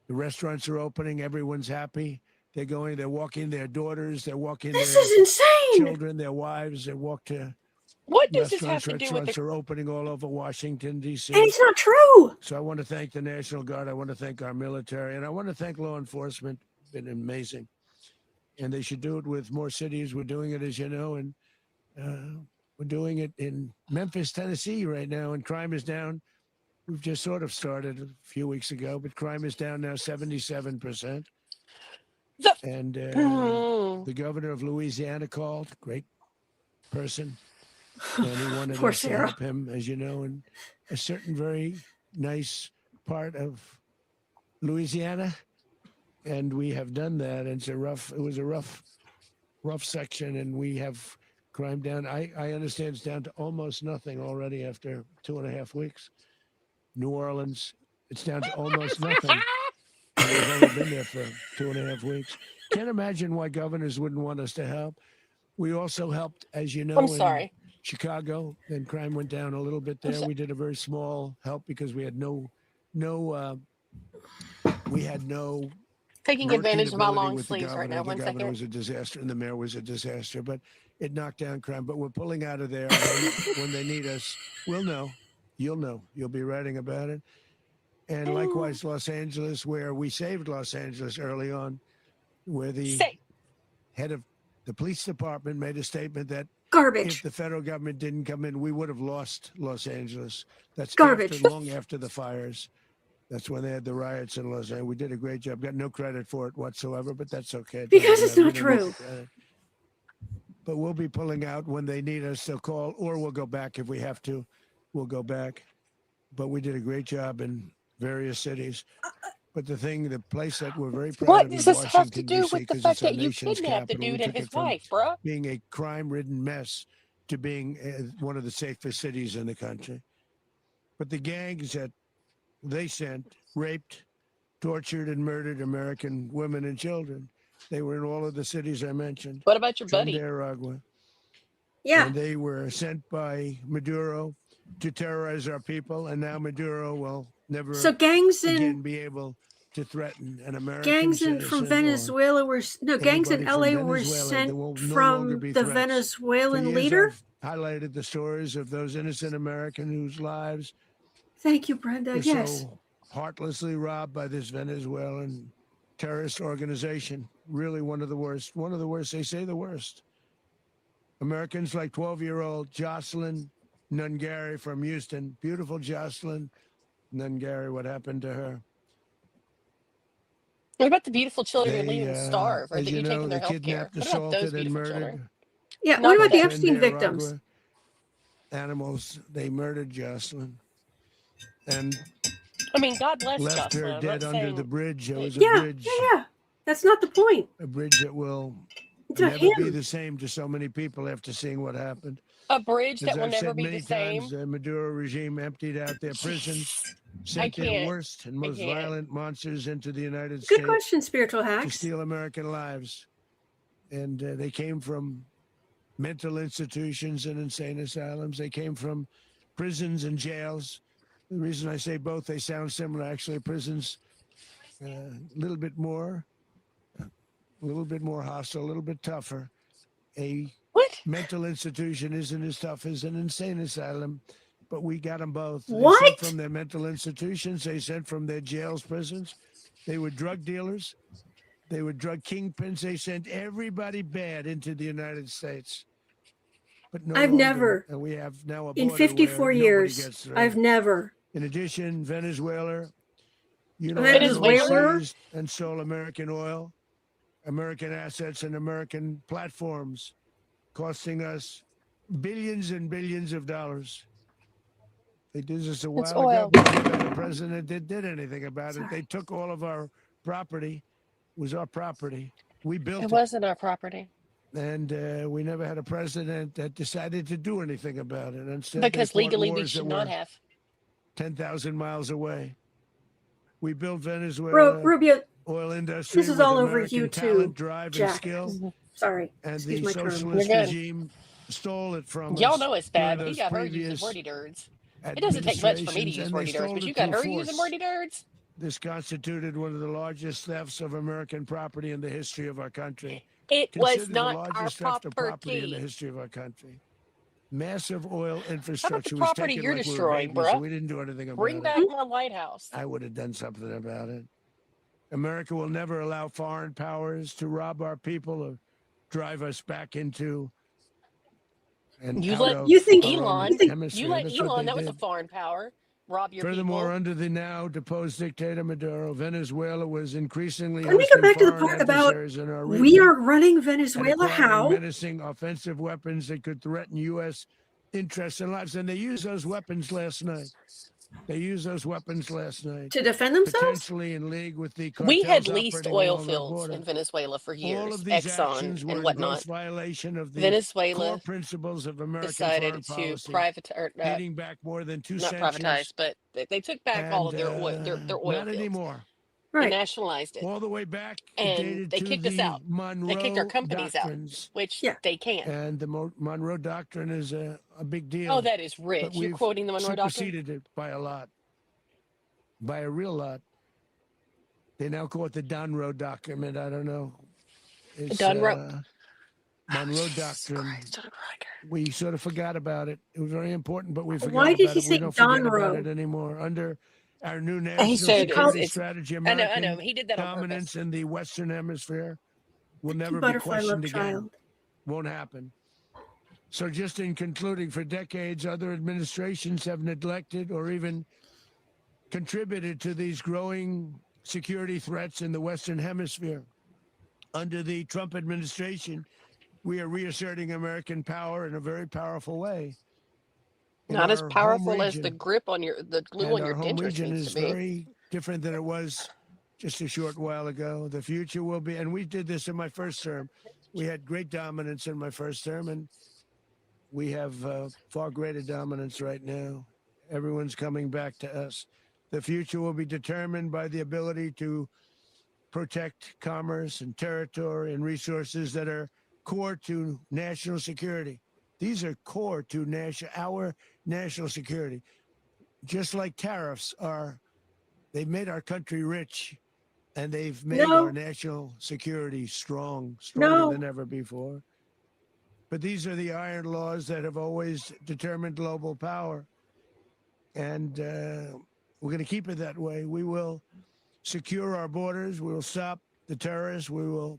The restaurants are opening. Everyone's happy. They're walking their daughters. They're walking This their is insane. children, their wives. They walk to What does this have restaurants. to do with Restaurants the are opening all over Washington, D.C. And it's not true. So I want to thank the National Guard. I want to thank our military. And I want to thank law enforcement. It's been amazing. And they should do it with more cities. We're doing it, as you know, and we're doing it in Memphis, Tennessee right now, and crime is down. We've just sort of started a few weeks ago, but crime is down now 77%. And the governor of Louisiana called, great person, and he wanted Poor us to Sarah. help him, as you know, in a certain very nice part of Louisiana, and we have done that. And it was a rough section, and we have crime down. I understand it's down to almost nothing already after 2.5 weeks. New Orleans, it's down to almost nothing. And we've only been there for 2.5 weeks. Can't imagine why governors wouldn't want us to help. We also helped, as you know, I'm in sorry. Chicago, and crime went down a little bit there. We did a very small help because we had no Taking working advantage of my ability long with the sleeves right governor. now. The 1 governor second. was a disaster, and the mayor was a disaster, but it knocked down crime. But we're pulling out of there. When they need us, we'll know. You'll know. You'll be writing about it. And likewise, Los Angeles, where we saved Los Angeles early on, where the head of the police department made a statement that Garbage. if the federal government didn't come in, we would have lost Los Angeles. That's Garbage. long after the fires. That's when they had the riots in Los Angeles. We did a great job. Got no credit for it whatsoever, but that's okay. Because it's not true. But we'll be pulling out when they need us. They'll call, or we'll go back if we have to. We'll go back. But we did a great job in various cities. But the place that we're very proud What of does is this have to Washington, do D.C., with the because fact it's our that you nation's kidnapped the capital. dude We and took his it from wife, bruh? being a crime-ridden mess to being one of the safest cities in the country. But the gangs that they sent raped, tortured, and murdered American women and children. They were in all of the cities I mentioned. What about your buddy? Nicaragua. Yeah. And they were sent by Maduro to terrorize our people, and now Maduro will never So gangs again in be able to threaten an American gangs in citizen from or Venezuela were gangs in anybody from LA were Venezuela. There sent will no longer from be the threats. For Venezuelan years, leader. I've highlighted the stories of those innocent Americans whose lives Thank you, Brenda. were Yes. so heartlessly robbed by this Venezuelan terrorist organization. Really one of the worst. One of the worst. They say the worst. Americans like 12-year-old Jocelyn Nungary from Houston. Beautiful Jocelyn Nungary. What happened to her? What about the beautiful children you're They, leaving to starve, or as that you you're know, taking they their health care? kidnapped, What about those assaulted, and beautiful murdered. children? Yeah. Not What about the that. Epstein victims? Animals. They murdered Jocelyn and I mean, God bless left Jocelyn. her I'm dead not under saying the bridge. There was a Yeah. bridge. Yeah. That's not the point. A bridge that will It's not never be him. the same to so many people after seeing what happened. a bridge that As will I've never said be the many same. times, the Maduro regime emptied out their prisons, I sent their can't. worst and most can't. violent monsters into the United Good States question, spiritual to hacks. steal American lives. And they came from mental institutions and insane asylums. They came from prisons and jails. The reason I say both, they sound similar. Actually, prisons, a little bit more hostile, a little bit tougher. A What? mental institution isn't as tough as an insane asylum, but we got them both. They What? sent from their mental institutions. They sent from their jails, prisons. They were drug dealers. They were drug kingpins. They sent everybody bad into the United States. But no I've longer. never, And we have now a in border 54 where nobody years, gets through. I've never. In addition, Venezuela Venezuela? unilaterally seized and sold American oil, American assets, and American platforms, costing us billions and billions of dollars. They did this a It's while oil. ago, but we never had a president that did anything about it. Sorry. They took all of our property. It was our property. We built It it. wasn't our property. And we never had a president that decided to do anything about it. Instead, they Because fought legally we wars should that not were have. 10,000 miles away. We built Venezuela Rubio, oil industry. This is with all over American you talent, too, drive, and Jack. skill. Sorry, And excuse the my term. socialist You're good. regime stole it from Y'all us know it's during bad, but he those got her using previous wordy dirds. It doesn't take much for me to administrations, use and they wordy dirds, stole but you it got through her using force. wordy dirds. This constituted one of the largest thefts of American property in the history of our country. It was Considered the not our largest theft of property in the property. history of our country. Massive oil How about the infrastructure was property taken you're like we were destroying, babies, and bruh? we didn't do anything Bring about back it. my lighthouse. I would have done something about it. America will never allow foreign powers to rob our people or drive us back into and You out let of You think our own Elon, hemisphere. you let That's what Elon, they that was a did. foreign power, rob your Furthermore, people. under the now deposed dictator Maduro, Venezuela was increasingly Let me go hosting back to the foreign part about adversaries in our we region are running and Venezuela. acquiring How? menacing offensive weapons that could threaten U.S. interests and lives. And they used those weapons last night. To defend themselves? Potentially in league with the We had cartels leased operating oil along our fields border. in Venezuela for All years, of these Exxon actions were and in whatnot. gross violation of the Venezuela core principles of American decided foreign to policy, privatize, dating back more than 2 not privatize, centuries. but they took back all And of their oil not fields. anymore. They Right. nationalized it, All the way back, it and dated they to kicked us the out. They kicked our Monroe companies out, Doctrines. which Yeah. they can. And the Monroe Doctrine is a big deal. Oh, that is But rich. You're we've quoting the Monroe Doctrine? superseded it by a lot, by a real lot. They now call it the Donro Document. I don't know. It's Donro. Monroe Jesus Doctrine. Christ, on a cracker. We sort of forgot about it. It was very important, but we forgot Why did about he it. We say don't forget about Donro? it anymore. Under our new He national said security it's strategy, I know. American He did that on dominance purpose. in the Western Hemisphere will never be Butterfly love questioned again. child. Won't happen. So just in concluding, for decades, other administrations have neglected or even contributed to these growing security threats in the Western Hemisphere. Under the Trump administration, we are reasserting American power in a very powerful way. In Not as our home powerful as the region. grip on the glue And on your our home dentures region needs is to be. very different than it was just a short while ago. The future will be, and we did this in my first term. We had great dominance in my first term, and we have far greater dominance right now. Everyone's coming back to us. The future will be determined by the ability to protect commerce and territory and resources that are core to national security. These are core to our national security. Just like tariffs are, they've made our country rich, and they've made our national security stronger than ever before. But these are the iron laws that have always determined global power. And we're going to keep it that way. We will secure our borders. We will stop the terrorists. We will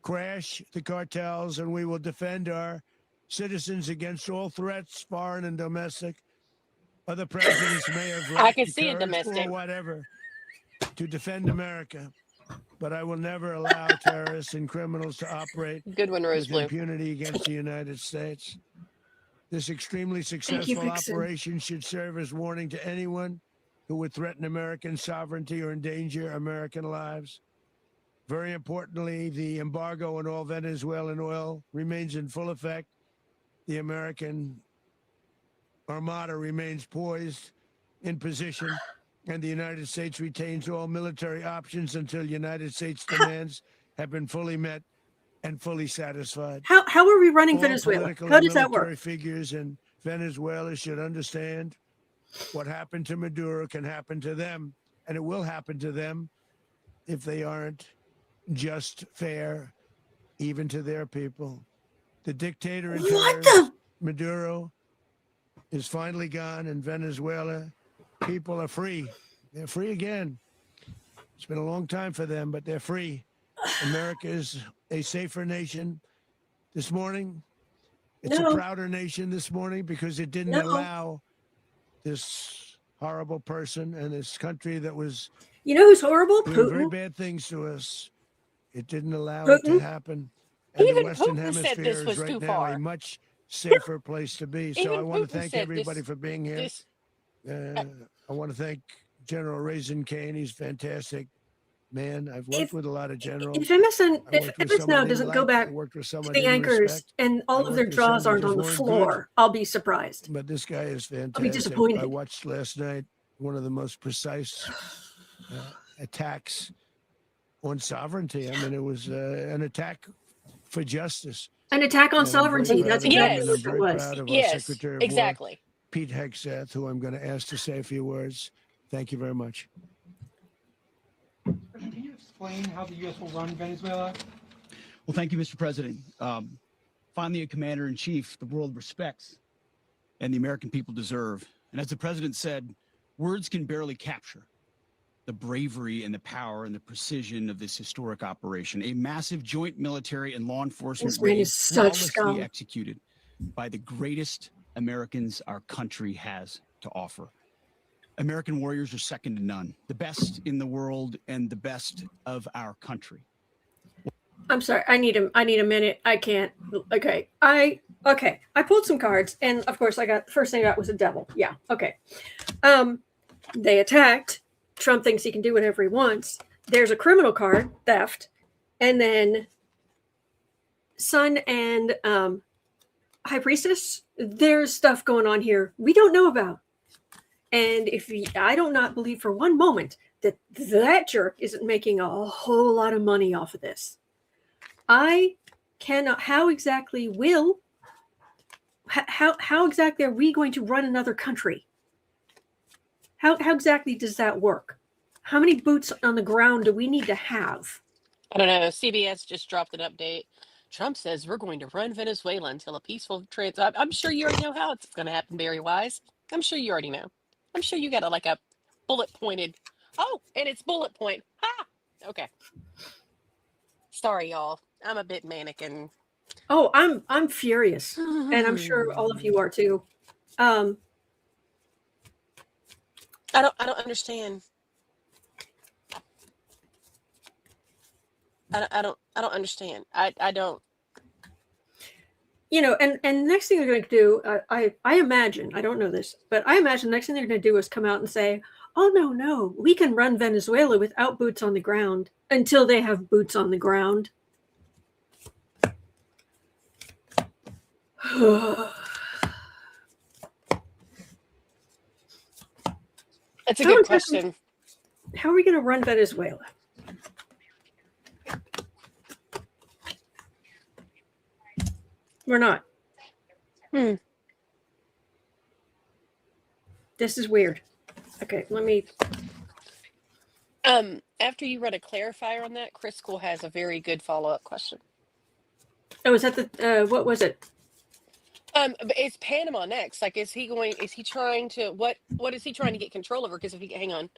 crash the cartels, and we will defend our citizens against all threats, foreign and domestic. Other presidents may have I lacked can the see a courage domestic. or whatever to defend America. But I will never allow terrorists and criminals to operate Good one, Rose with Blue. impunity against the United States. This extremely Thank you, successful Vixen. operation should serve as warning to anyone who would threaten American sovereignty or endanger American lives. Very importantly, the embargo on all Venezuelan oil remains in full effect. The American Armada remains poised in position, and the United States retains all military options until United States demands have been fully met and fully satisfied. How are we running All Venezuela? political How and does that military work? figures in Venezuela should understand what happened to Maduro can happen to them, and it will happen to them if they aren't just, fair, even to their people. The dictator and What terrorist, the? Maduro, is finally gone, and Venezuela people are free. They're free again. It's been a long time for them, but they're free. America is a safer nation this morning. It's a prouder nation this morning because it didn't allow this horrible person and this country that was You know who's horrible? doing very Putin. bad things to us. It didn't allow it to Putin. happen. And the Even Western Putin said Hemisphere this is was right too now a far. much safer place to be. So Even I want to Putin thank said everybody this. for being here. This I want to thank General Raisin Kane. He's fantastic. Man, I've worked with a lot of generals. If MSN, I if worked with MS some I now didn't doesn't go like. I back worked with some to I the didn't anchors respect. and I all of their worked with some jaws that aren't just on the weren't floor, good. I'll be surprised. But this guy is I'll be fantastic. disappointed. I watched last night one of the most precise attacks on sovereignty. I mean, it was an attack for justice. An attack on And I'm very sovereignty. proud That's of him, exactly and what I'm it very was. proud of our Yes, Secretary of War, exactly. Pete Hegseth, who I'm going to ask to say a few words. Thank you very much. Can you explain how the U.S. will run Venezuela? Well, thank you, Mr. President. Finally, a commander-in-chief the world respects and the American people deserve. And as the president said, words can barely capture the bravery and the power and the precision of this historic operation, a massive joint military and law enforcement This man raid is such scum. flawlessly executed by the greatest Americans our country has to offer. American warriors are second to none, the best in the world and the best of our country. I'm sorry. I need a minute. I can't. Okay. I pulled some cards, and of course, the first thing I got was a devil. Yeah. Okay. They attacked. Trump thinks he can do whatever he wants. There's a criminal card, theft, and then Sun and High Priestess. There's stuff going on here we don't know about, and I do not believe for one moment that jerk isn't making a whole lot of money off of this. I cannot. How exactly are we going to run another country? How exactly does that work? How many boots on the ground do we need to have? I don't know. CBS just dropped an update. Trump says we're going to run Venezuela until a peaceful I'm sure you already know how it's going to happen, Barry Wise. I'm sure you already know. I'm sure you got a bullet pointed. Oh, and it's bullet point. Ha! Okay. Sorry, y'all. I'm a bit manic and. Oh, I'm furious, and I'm sure all of you are too. I don't understand. I don't understand. I don't. You know, and next thing they're going to do, I imagine, I don't know this, but I imagine the next thing they're going to do is come out and say, oh, no, we can run Venezuela without boots on the ground until they have boots on the ground. That's a good question. How are we going to run Venezuela? We're not. This is weird. Okay, let me. After you run a clarifier on that, Chris School has a very good follow-up question. Oh, is that the what was it? But it's Panama next. Is he trying to what is he trying to get control over? Because hang on.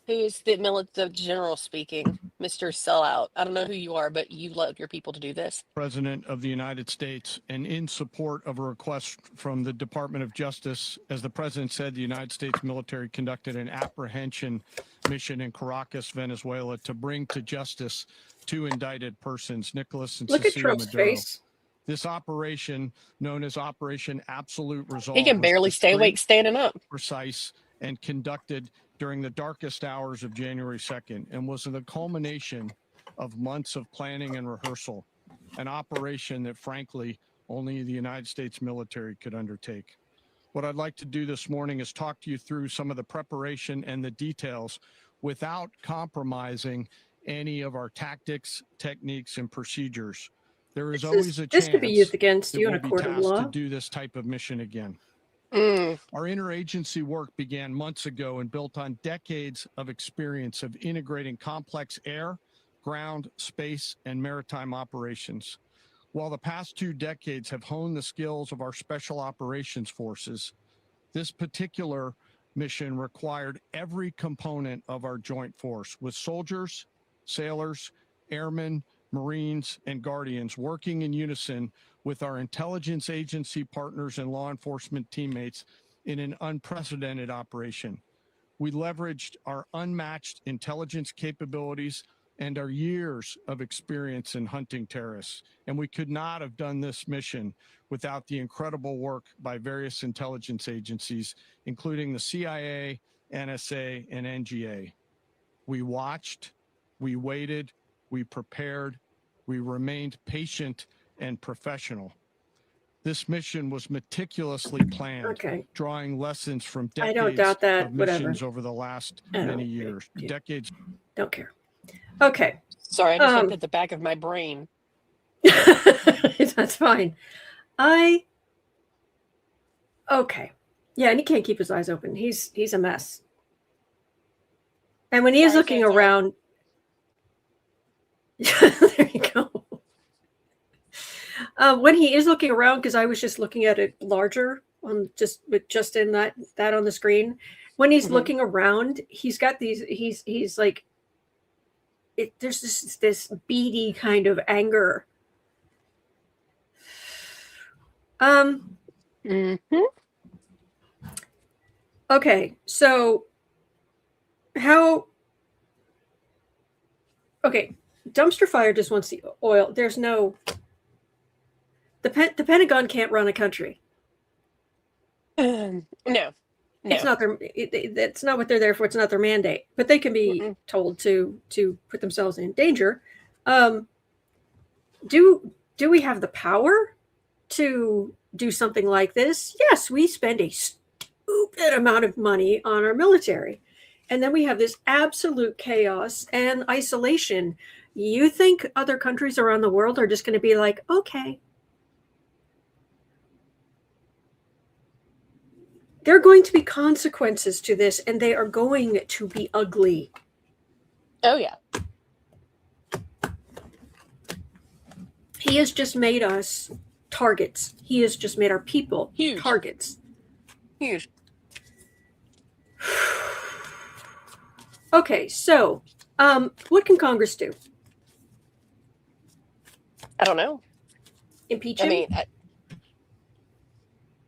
Who is the general speaking, Mr. Sellout? I don't know who you are, but you love your people to do this. President of the United States, and in support of a request from the Department of Justice, as the president said, the United States military conducted an apprehension mission in Caracas, Venezuela, to bring to justice two indicted persons, Nicholas and Look at Cecilia Trump's Maduro. face. This operation, known as Operation Absolute Resolve, He can barely stay awake standing up. precise, and conducted during the darkest hours of January 2nd, and was the culmination of months of planning and rehearsal, an operation that, frankly, only the United States military could undertake. What I'd like to do this morning is talk to you through some of the preparation and the details without compromising any of our tactics, techniques, and procedures. There is always a chance this could be used against that you in a we'll be court of tasked law. to do this type of mission again. Mm. Our interagency work began months ago and built on decades of experience of integrating complex air, ground, space, and maritime operations. While the past 2 decades have honed the skills of our special operations forces, this particular mission required every component of our joint force, with soldiers, sailors, airmen, Marines, and Guardians working in unison with our intelligence agency partners and law enforcement teammates in an unprecedented operation. We leveraged our unmatched intelligence capabilities and our years of experience in hunting terrorists, and we could not have done this mission without the incredible work by various intelligence agencies, including the CIA, NSA, and NGA. We watched, we waited, we prepared, we remained patient and professional. This mission was meticulously planned, Okay. drawing lessons from I decades don't doubt that. of Whatever. missions over the last I don't- many years. Decades. Don't care. Okay. Sorry, I just looked at the back of my brain. That's fine. Okay. Yeah, and he can't keep his eyes open. He's a mess. And when he is Sorry, looking sorry. around, there you go. When he is looking around, because I was just looking at it larger on just in that on the screen. When he's looking around, he's got these. He's like, there's this beady kind of anger. Okay, so how? Okay, dumpster fire just wants the oil. There's no. The Pentagon can't run a country. No. It's not their. It's not what they're there for. It's not their mandate. But they can be told to put themselves in danger. Do we have the power to do something like this? Yes, we spend a stupid amount of money on our military, and then we have this absolute chaos and isolation. You think other countries around the world are just going to be like, okay? There are going to be consequences to this, and they are going to be ugly. Oh, yeah. He has just made us targets. He has just made our people Huge. targets. Huge. Okay, so what can Congress do? I don't know. Impeach I him? mean,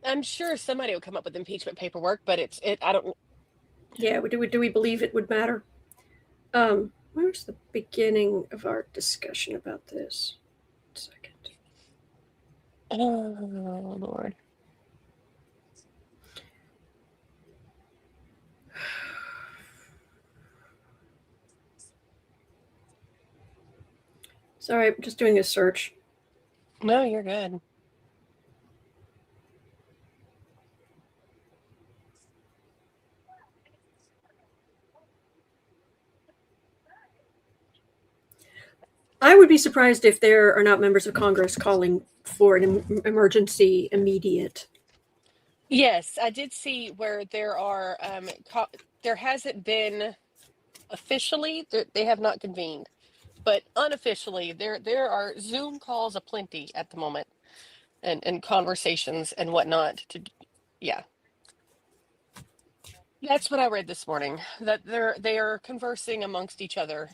I'm sure somebody will come up with impeachment paperwork, but I don't. Yeah, do we believe it would matter? Where's the beginning of our discussion about this? 1 second. Oh, Lord. Sorry, I'm just doing a search. No, you're good. I would be surprised if there are not members of Congress calling for an emergency immediate. Yes, I did see where there are. There hasn't been officially. They have not convened, but unofficially, there are Zoom calls aplenty at the moment, and conversations and whatnot. Yeah, that's what I read this morning. That they are conversing amongst each other.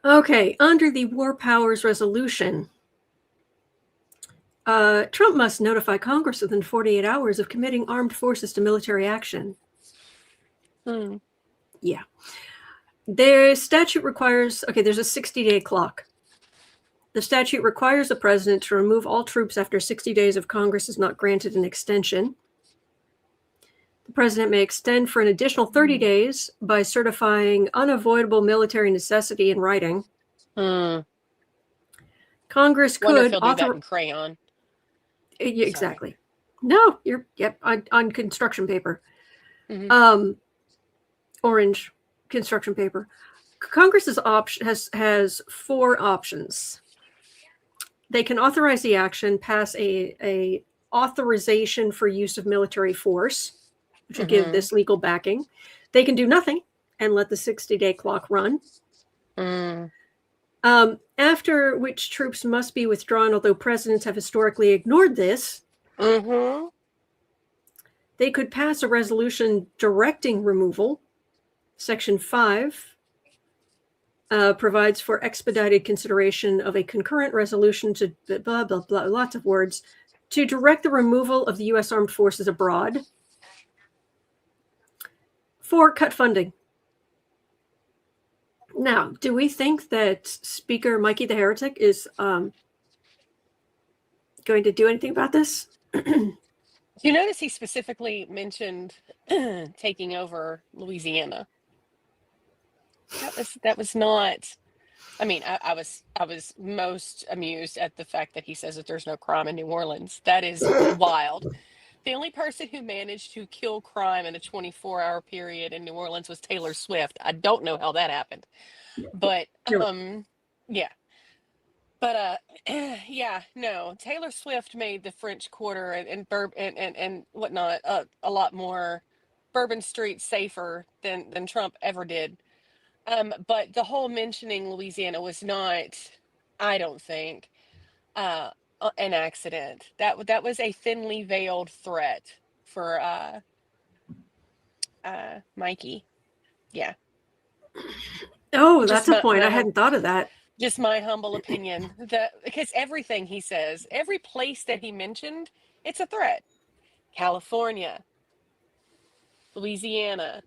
Okay, under the War Powers Resolution, Trump must notify Congress within 48 hours of committing armed forces to military action. Yeah. The statute requires, there's a 60-day clock. The statute requires the president to remove all troops after 60 days if Congress is not granted an extension. The president may extend for an additional 30 days by certifying unavoidable military necessity in writing. Congress Wonder if could he'll do that in crayon. Exactly. No, on construction paper. Orange construction paper. Congress's option has 4 options. They can authorize the action, pass a authorization for use of military force, which would give this legal backing. They can do nothing and let the 60-day clock run. After which troops must be withdrawn, although presidents have historically ignored this. They could pass a resolution directing removal. Section 5 provides for expedited consideration of a concurrent resolution to blah, blah, blah, lots of words, to direct the removal of the U.S. armed forces abroad. 4, cut funding. Now, do we think that Speaker Mikey the Heretic is going to do anything about this? Do you notice he specifically mentioned taking over Louisiana? That was not. I mean, I was most amused at the fact that he says that there's no crime in New Orleans. That is wild. The only person who managed to kill crime in a 24-hour period in New Orleans was Taylor Swift. I don't know how that happened, but You're- yeah. But yeah, no. Taylor Swift made the French Quarter and whatnot a lot more Bourbon Street safer than Trump ever did. But the whole mentioning Louisiana was not, I don't think, an accident. That was a thinly veiled threat for Mikey. Yeah, Oh, just that's a point. I my hadn't thought of that. just my humble opinion. That because everything he says, every place that he mentioned, it's a threat. California, Louisiana.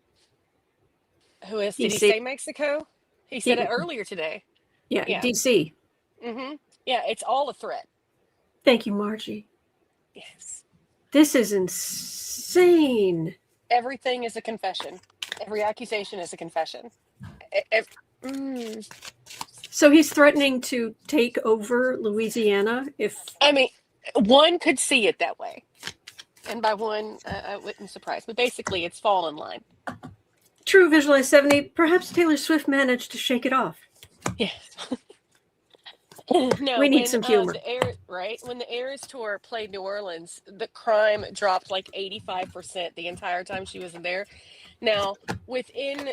Did he DC. say Mexico? He said it earlier today. Yeah, Yeah. DC. Yeah, it's all a threat. Thank you, Margie. Yes. This is insane. Everything is a confession. Every accusation is a confession. So he's threatening to take over Louisiana if I mean, one could see it that way. And by one, I wouldn't surprise. But basically, it's fall in line. True Visualize 70, perhaps Taylor Swift managed to shake it off. Yes. No, We need some humor. When the Eras Tour played New Orleans, the crime dropped like 85% the entire time she was in there. Now, within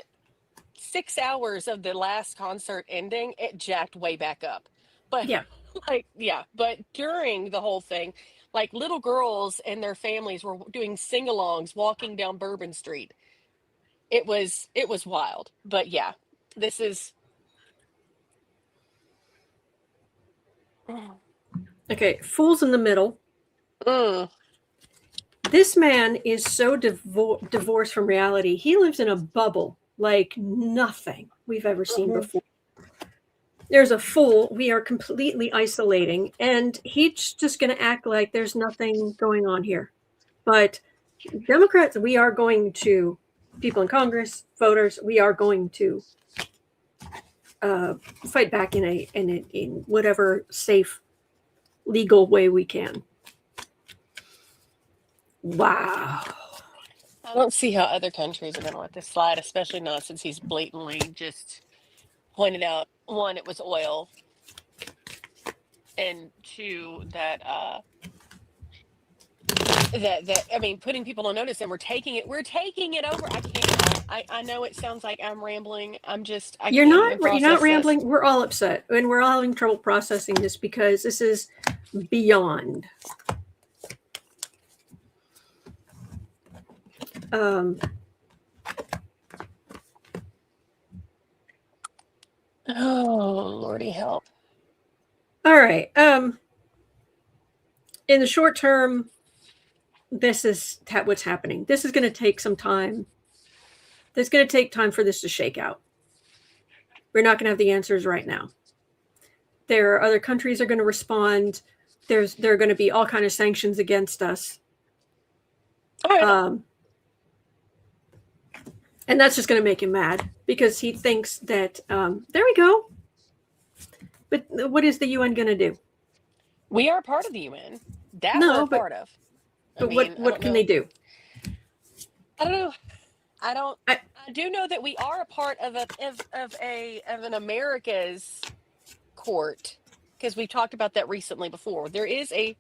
6 hours of the last concert ending, it jacked way back up. But Yeah. but during the whole thing, like little girls and their families were doing sing-alongs walking down Bourbon Street. It was wild. But yeah, this is Okay, fools in the middle. This man is so divorced from reality. He lives in a bubble like nothing we've ever seen before. There's a fool. We are completely isolating, and he's just going to act like there's nothing going on here. But Democrats, we are going to, people in Congress, voters, we are going to fight back in whatever safe, legal way we can. Wow. I don't see how other countries are going to let this slide, especially not since he's blatantly just pointed out, one, it was oil, and two, that I mean, putting people on notice, and we're taking it over. I can't. I know it sounds like I'm rambling. You're not rambling. We're all upset, and we're all having trouble processing this because this is beyond. Oh, Lordy help. All right. In the short term, this is what's happening. This is going to take some time. It's going to take time for this to shake out. We're not going to have the answers right now. There are other countries that are going to respond. There are going to be all kinds of sanctions against us. And that's just going to make him mad because he thinks that, there we go. But what is the UN going to do? We are part of the UN. We're part of. But what can they do? I don't know. I do know that we are a part of an America's court, because we've talked about that recently before. There is a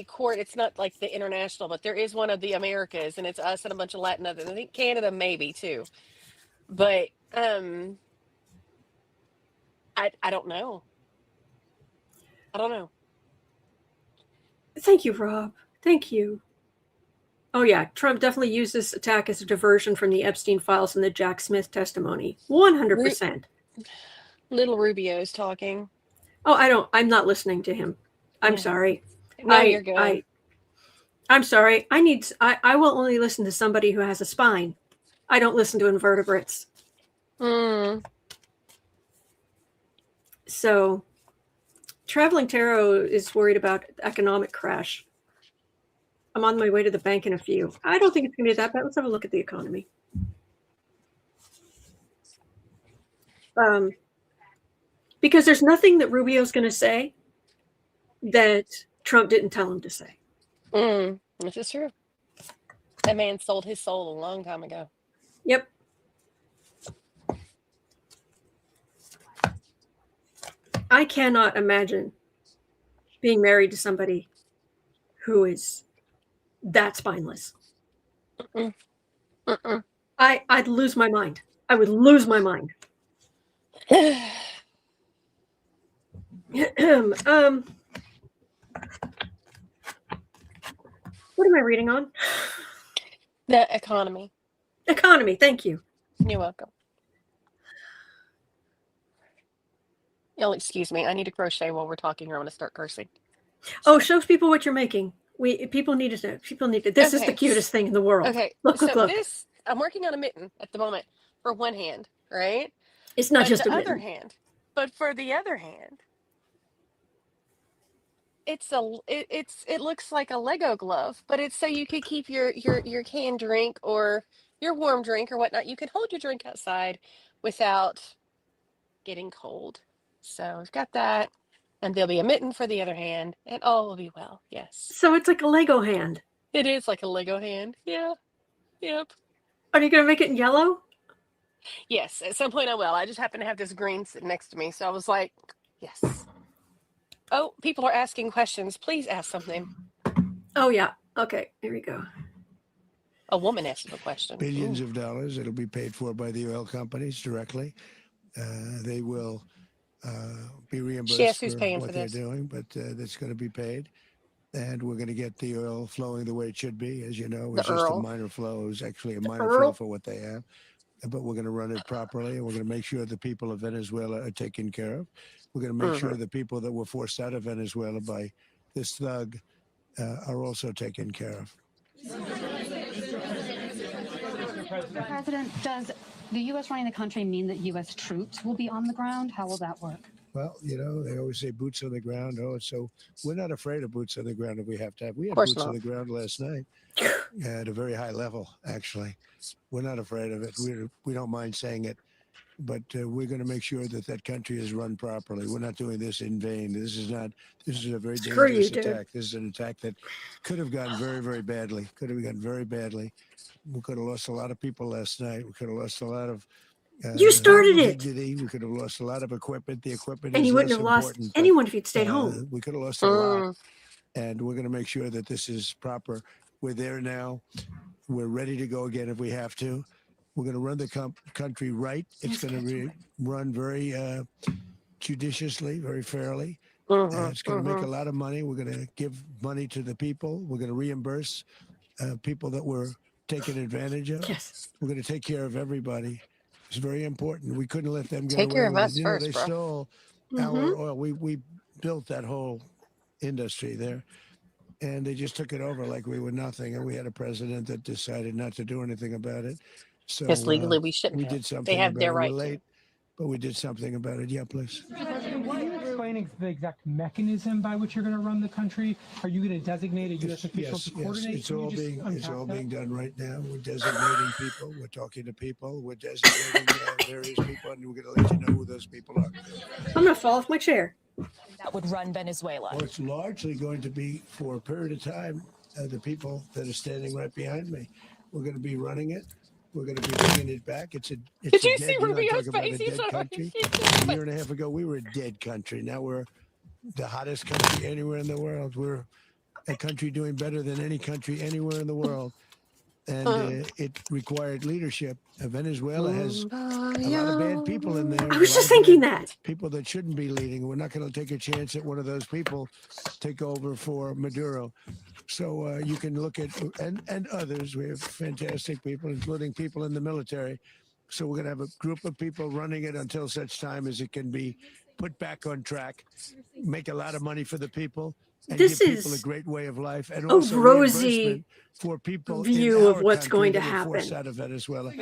court. It's not like the international, but there is one of the Americas, and it's us and a bunch of Latin others. I think Canada maybe too, but I don't know. I don't know. Thank you, Rob. Thank you. Oh yeah, Trump definitely used this attack as a diversion from the Epstein files and the Jack Smith testimony. 100%. Little Rubio's talking. Oh, I'm not listening to him. I'm sorry. No, you're good. I'm sorry. I will only listen to somebody who has a spine. I don't listen to invertebrates. So, Traveling Tarot is worried about economic crash. I'm on my way to the bank in a few. I don't think it's going to be that bad. Let's have a look at the economy. Because there's nothing that Rubio's going to say that Trump didn't tell him to say. This is true. That man sold his soul a long time ago. Yep. I cannot imagine being married to somebody who is that spineless. Mm-mm. Mm-mm. I'd lose my mind. I would lose my mind. What am I reading on? The economy. Economy. Thank you. You're welcome. You'll excuse me. I need to crochet while we're talking, or I'm going to start cursing. Oh, shows people what you're making. People need to. People need to. This is the Okay. cutest thing in the world. Okay, Look, so look, look. this, I'm working on a mitten at the moment for one hand, right? It's not But just the a other mitten. hand, but for the other hand, it looks like a Lego glove, but it's so you could keep your canned drink or your warm drink or whatnot. You can hold your drink outside without getting cold. So we've got that, and there'll be a mitten for the other hand, and all will be well. Yes, So it's like a Lego hand. it is like a Lego hand. Yeah, yep. Are you going to make it in yellow? Yes, at some point I will. I just happen to have this green sitting next to me, so I was like, yes. Oh, people are asking questions. Please ask something. Oh, yeah. Okay. Here we go. A woman asked a question. Billions Ooh. of dollars. It'll be paid for by the oil companies directly. They will be reimbursed She asked who's for paying what for they're this. doing, but that's going to be paid. And we're going to get the oil flowing the way it should be. As you know, it was The just a Earl. minor flow. It was actually a minor Earl? flow for what they have. But we're going to run it properly, and we're going to make sure the people of Venezuela are taken care of. We're going to make sure the people that were forced out of Venezuela by this thug are also taken care of. Mr. President, does the U.S. running the country mean that U.S. troops will be on the ground? How will that work? Well, you know, they always say boots on the ground. Oh, so we're not afraid of boots on the ground if we have to have. We had Course boots on not. the ground last night at a very high level, actually. We're not afraid of it. We don't mind saying it. But we're going to make sure that that country is run properly. We're not doing this in vain. This is a very Screw you, dangerous dude. attack. This is an attack that could have gone very, very badly. Could have gone very badly. We could have lost a lot of people last night. We could have lost a lot of You started it. dignity. We could have lost a lot of equipment. The equipment And is you wouldn't less have lost important, but, anyone if you'd stayed home. we could have lost a lot. Mm. And we're going to make sure that this is proper. We're there now. We're ready to go again if we have to. We're going to run the country right. It's going to run very judiciously, very fairly. It's going to make a lot of money. We're going to give money to the people. We're going to reimburse people that were taken advantage of. Yes. We're going to take care of everybody. It's very important. We couldn't let them get Take away care of with us it. You first, know, they bro. stole our oil. We built that whole industry there. And they just took it over like we were nothing. And we had a president that decided not to do anything about it. So Yes, legally we shouldn't we have. did something They have about their it. We're right late, to. but we did something about it. Yeah, please. Mr. President, why are you explaining the exact mechanism by which you're going to run the country? Are you going to designate a U.S. official to coordinate? It's Can you all just being unpack that? done right now. We're designating people. We're talking to people. We're designating various people, and we're going to let you know who those people are. I'm going to fall off my chair. That would run Venezuela. Well, it's largely going to be for a period of time. The people that are standing right behind me, we're going to be running it. We're going to be bringing it back. It's Did a you dead, see you know, Rubio's talk about a face? He's dead like, country. A year and a half ago, we were a dead country. Now we're the hottest country anywhere in the world. We're a country doing better than any country anywhere in the world. And it required leadership. Venezuela has a lot of bad people in there. I was just thinking that. People that shouldn't be leading. We're not going to take a chance that one of those people take over for Maduro. So you can look at, and others. We have fantastic people, including people in the military. So we're going to have a group of people running it until such time as it can be put back on track, make a lot of money for the people, and This give people a is great way of life, and a also rosy reimbursement for people view in of our what's country going to that were forced happen. out of Venezuela.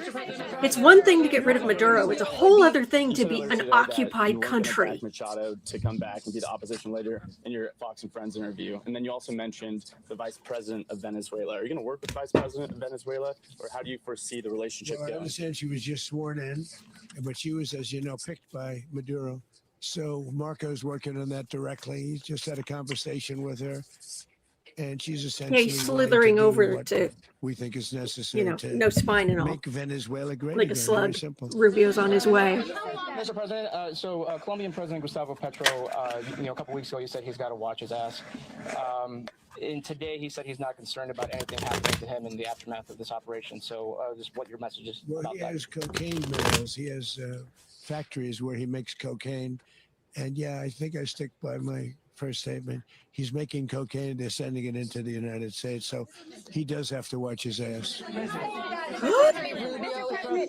It's one thing to get rid of Maduro. It's a whole other thing to be an occupied country. Machado to come back and be the opposition leader in your Fox and Friends interview. And then you also mentioned the vice president of Venezuela. Are you going to work with the vice president of Venezuela, or how do you foresee the relationship Well, I going? understand she was just sworn in, but she was, as you know, picked by Maduro. So Marco's working on that directly. He's just had a conversation with her. and she's Yeah, essentially he's willing slithering to do over what to, we think is necessary to no spine and all, make Venezuela great like a again. Very slug. simple. Rubio's on his way. Mr. President, Colombian President Gustavo Petro, a couple weeks ago, he said he's got to watch his ass. And today, he said he's not concerned about anything happening to him in the aftermath of this operation. So, just what your message is Well, about he that. has cocaine mills. He has factories where he makes cocaine. And yeah, I think I stick by my first statement. He's making cocaine. They're sending it into the United States. So he does have to watch his ass.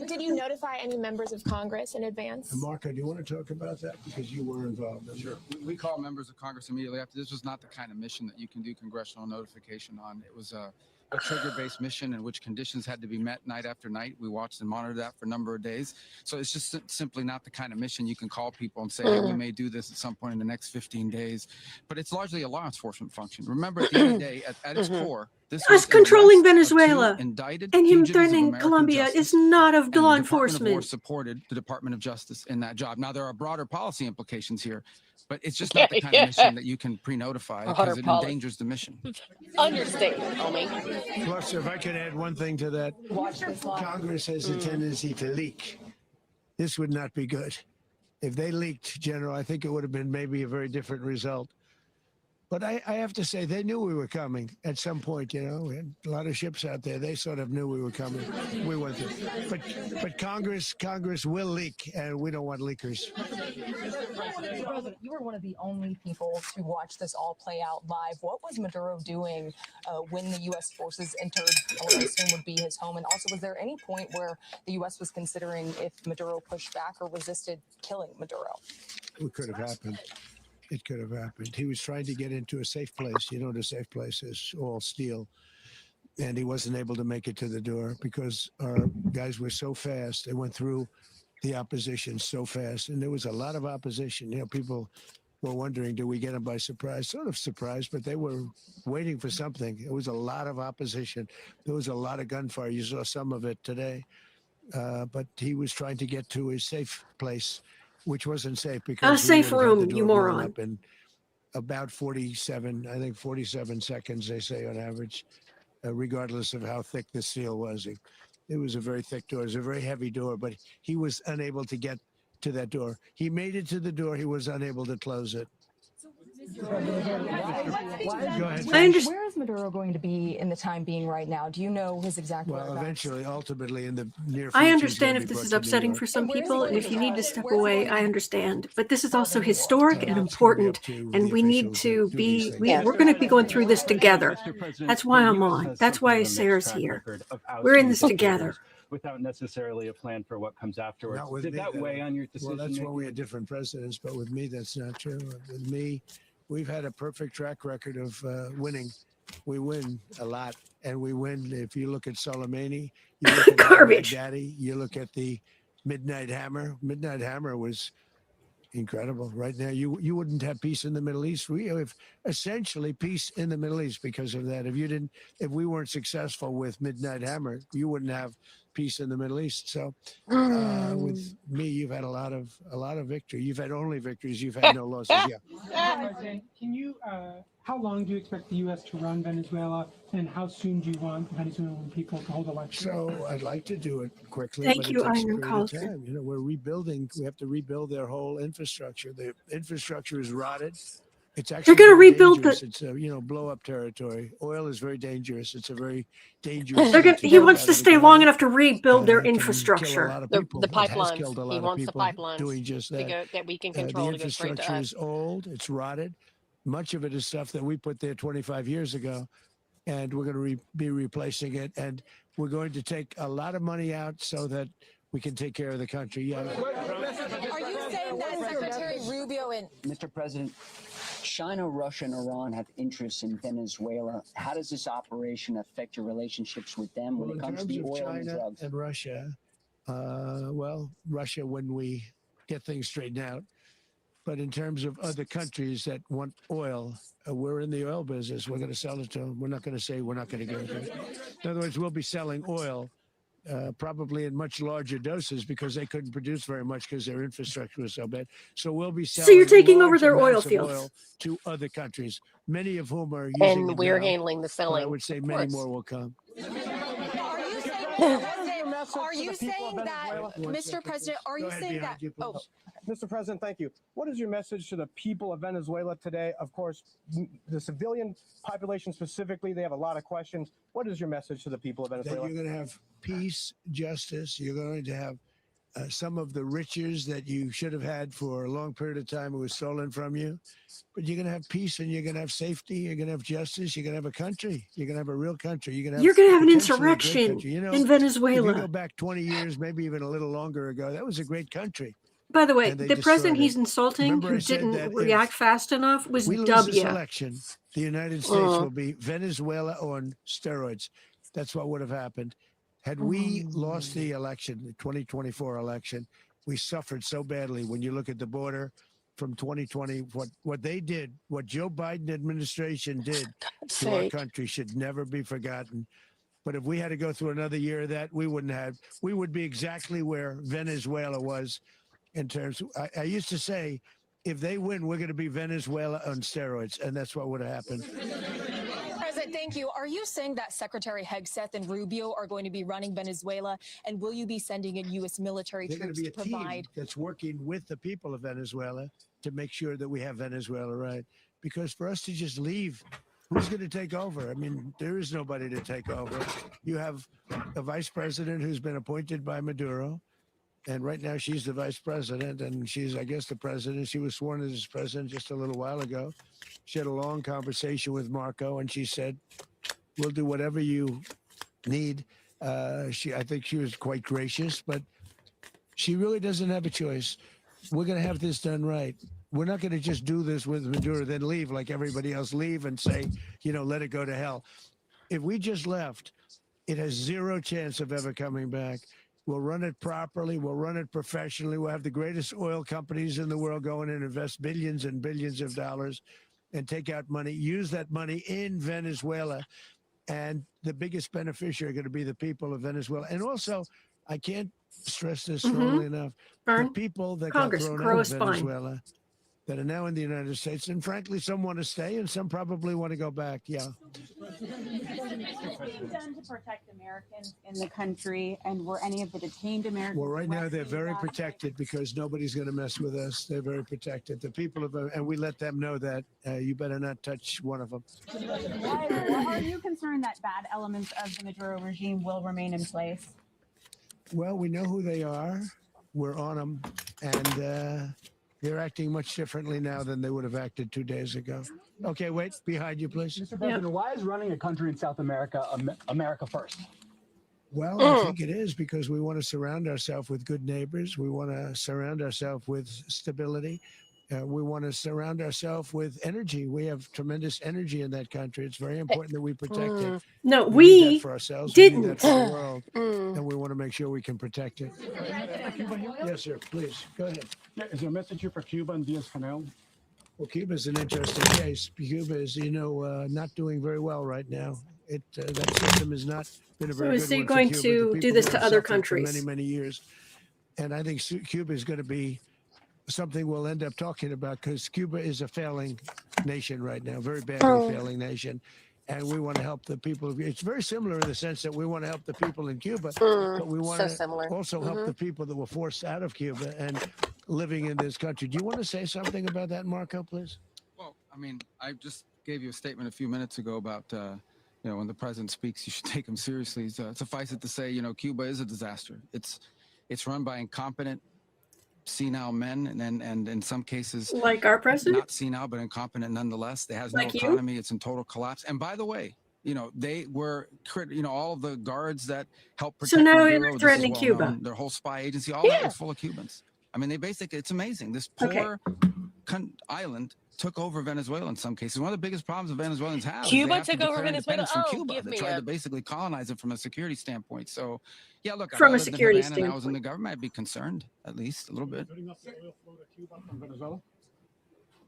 Did you notify any members of Congress in advance? Marco, do you want to talk about that? Because you were involved. Sure. We called members of Congress immediately after. This was not the kind of mission that you can do congressional notification on. It was a trigger-based mission in which conditions had to be met night after night. We watched and monitored that for a number of days. So it's just simply not the kind of mission you can call people and say, hey, we may do this at some point in the next 15 days. But it's largely a law enforcement function. Remember, at the end of the day, at its core, this Us controlling Venezuela indicted and him fugitives of threatening American Colombia justice, is not of and the law Department of War enforcement. supported the Department of Justice in that job. Now, there are broader policy implications here, but it's just not the kind of mission that you can pre-notify because it endangers the mission. Understand, homie. Plus, if I could add one thing to that, Congress has a tendency to leak. This would not be good. If they leaked, General, I think it would have been maybe a very different result. But I have to say, they knew we were coming at some point, We had a lot of ships out there. They sort of knew we were coming. We went there. But Congress will leak, and we don't want leakers. President, you were one of the only people to watch this all play out live. What was Maduro doing when the U.S. forces entered what I assume would be his home? And also, was there any point where the U.S. was considering if Maduro pushed back or resisted killing Maduro? It could have happened. It could have happened. He was trying to get into a safe place. You know what a safe place is, all steel. And he wasn't able to make it to the door because our guys were so fast. They went through the opposition so fast. And there was a lot of opposition. People were wondering, do we get them by surprise? Sort of surprised, but they were waiting for something. It was a lot of opposition. There was a lot of gunfire. You saw some of it today. But he was trying to get to his safe place, which wasn't safe because A safe room, you moron. Up in about 47 seconds, they say on average, regardless of how thick the steel was. It was a very thick door. It was a very heavy door, but he was unable to get to that door. He made it to the door. He was unable to close it. Go ahead. Where is Maduro going to be in the time being right now? Do you know his exact Well, whereabouts? eventually, ultimately, in the near future. I understand if this is upsetting for some people, and if you need to step away, I understand. But this is also historic and important, and we need to be, we're going to be going through this together. That's why I'm on. That's why Sarah's here. We're in this together. Without necessarily a plan for what comes afterwards. Did that weigh on your decision? Well, that's why we had different presidents, but with me, that's not true. With me, we've had a perfect track record of winning. We win a lot, and we win. If you look at Soleimani, you look at Garbage. Daddy, you look at the Midnight Hammer. Midnight Hammer was incredible. Right now, you wouldn't have peace in the Middle East. We have essentially peace in the Middle East because of that. If we weren't successful with Midnight Hammer, you wouldn't have peace in the Middle East. So with me, you've had a lot of victory. You've had only victories. You've had no losses. Yeah. President, can you? How long do you expect the U.S. to run Venezuela, and how soon do you want Venezuelan people to hold elections? So I'd like to do it quickly. Thank but you, it takes a Iron period of Culture. time. We're rebuilding. We have to rebuild their whole infrastructure. The infrastructure is rotted. It's actually They're going to very rebuild dangerous. the. It's blow up territory. Oil is very dangerous. It's a very dangerous. He wants to stay long enough to rebuild their infrastructure. The pipelines. He wants the pipelines doing just that. that we can control The to go straight to infrastructure us. is old. It's rotted. Much of it is stuff that we put there 25 years ago, and we're going to be replacing it. And we're going to take a lot of money out so that we can take care of the country. Yeah. Are you saying that Secretary Rubio and Mr. President, China, Russia, and Iran have interests in Venezuela. How does this operation affect your relationships with them when it comes to the oil and drugs? And Russia, Russia, when we get things straightened out. But in terms of other countries that want oil, we're in the oil business. We're going to sell it to them. We're not going to say we're not going to give it to them. In other words, we'll be selling oil probably in much larger doses because they couldn't produce very much because their infrastructure was so bad. So we'll be selling. So you're taking over large their oil amounts of fields oil to other countries, many of whom are using And it we're now, handling the but selling. I would say of many course. more will come. Are you saying that, Mr. President, are you saying that? Oh, Mr. President, thank you. What is your message to the people of Venezuela today? Of course, the civilian population specifically, they have a lot of questions. What is your message to the people of That Venezuela? you're going to have peace, justice. You're going to have some of the riches that you should have had for a long period of time. It was stolen from you. But you're going to have peace and you're going to have safety. You're going to have justice. You're going to have a country. You're going to have a real country. You're going to have an potentially a great insurrection country. You know, in if Venezuela. you go back 20 years, maybe even a little longer ago, that was a great country. By the way, And they the president destroyed he's it. insulting, Remember who I said that didn't if react fast enough, was we lose this W. election, the United States will be Venezuela on steroids. That's what would have happened. Had we lost the election, the 2024 election, we suffered so badly. When you look at the border from 2020, what they did, what Joe Biden administration did to our country should never be forgotten. But if we had to go through another year of that, we wouldn't have. We would be exactly where Venezuela was in terms. I used to say, if they win, we're going to be Venezuela on steroids, and that's what would have happened. President, thank you. Are you saying that Secretary Hegseth and Rubio are going to be running Venezuela, and will you be sending in U.S. military They're going troops to be to a team provide? that's working with the people of Venezuela to make sure that we have Venezuela right. Because for us to just leave, who's going to take over? I mean, there is nobody to take over. You have a vice president who's been appointed by Maduro. And right now she's the vice president and she's, I guess, the president. She was sworn as president just a little while ago. She had a long conversation with Marco and she said, we'll do whatever you need. I think she was quite gracious, but she really doesn't have a choice. We're going to have this done right. We're not going to just do this with Maduro, then leave like everybody else, leave and say, let it go to hell. If we just left, it has zero chance of ever coming back. We'll run it properly. We'll run it professionally. We'll have the greatest oil companies in the world go in and invest billions and billions of dollars and take out money, use that money in Venezuela. And the biggest beneficiary are going to be the people of Venezuela. And also, I can't stress this strongly enough, the people that got thrown out of Venezuela that are now in the United States, and frankly, some want to stay and some probably want to go back. Yeah. What have you done to protect Americans in the country, and were any of the detained Americans? Well, right now they're very protected because nobody's going to mess with us. They're very protected. The people of, and we let them know that you better not touch one of them. Why are you concerned that bad elements of the Maduro regime will remain in place? Well, we know who they are. We're on them, and they're acting much differently now than they would have acted 2 days ago. Okay, wait, behind you, please. Mr. President, why is running a country in South America America first? Well, I think it is because we want to surround ourselves with good neighbors. We want to surround ourselves with stability. We want to surround ourselves with energy. We have tremendous energy in that country. It's very important that we protect it. No, we need we that for ourselves. didn't. We need that for the world, and we want to make sure we can protect it. Yes, sir. Please go ahead. Is there a message here for Cuba and Diaz-Canel? Well, Cuba is an interesting case. Cuba is, not doing very well right now. That system has not been a very good one. So is he going to do this to other countries? For many, many years. And I think Cuba is going to be something we'll end up talking about because Cuba is a failing nation right now, very badly failing nation. And we want to help the people. It's very similar in the sense that we want to help the people in Cuba, but we want to also help the people that were forced out of Cuba and living in this country. Do you want to say something about that, Marco, please? Well, I mean, I just gave you a statement a few minutes ago about, when the president speaks, you should take him seriously. Suffice it to say, Cuba is a disaster. It's run by incompetent, senile men, and in some cases, like our president, not senile but incompetent nonetheless. They has no economy. It's in total collapse. And by the way, they were, all of the guards that helped protect. So now Maduro, you're threatening Cuba. Their whole spy agency, all that was full of Cubans. I mean, it's amazing. This poor island took over Venezuela in some cases. One of the biggest problems the Venezuelans have Cuba is they have took over Venezuela. from Oh, Cuba. give They me tried a... to basically colonize it from a security standpoint. So, yeah, look, from a lived in security Havana and I was in the standpoint. government. I'd be concerned, at least a little bit.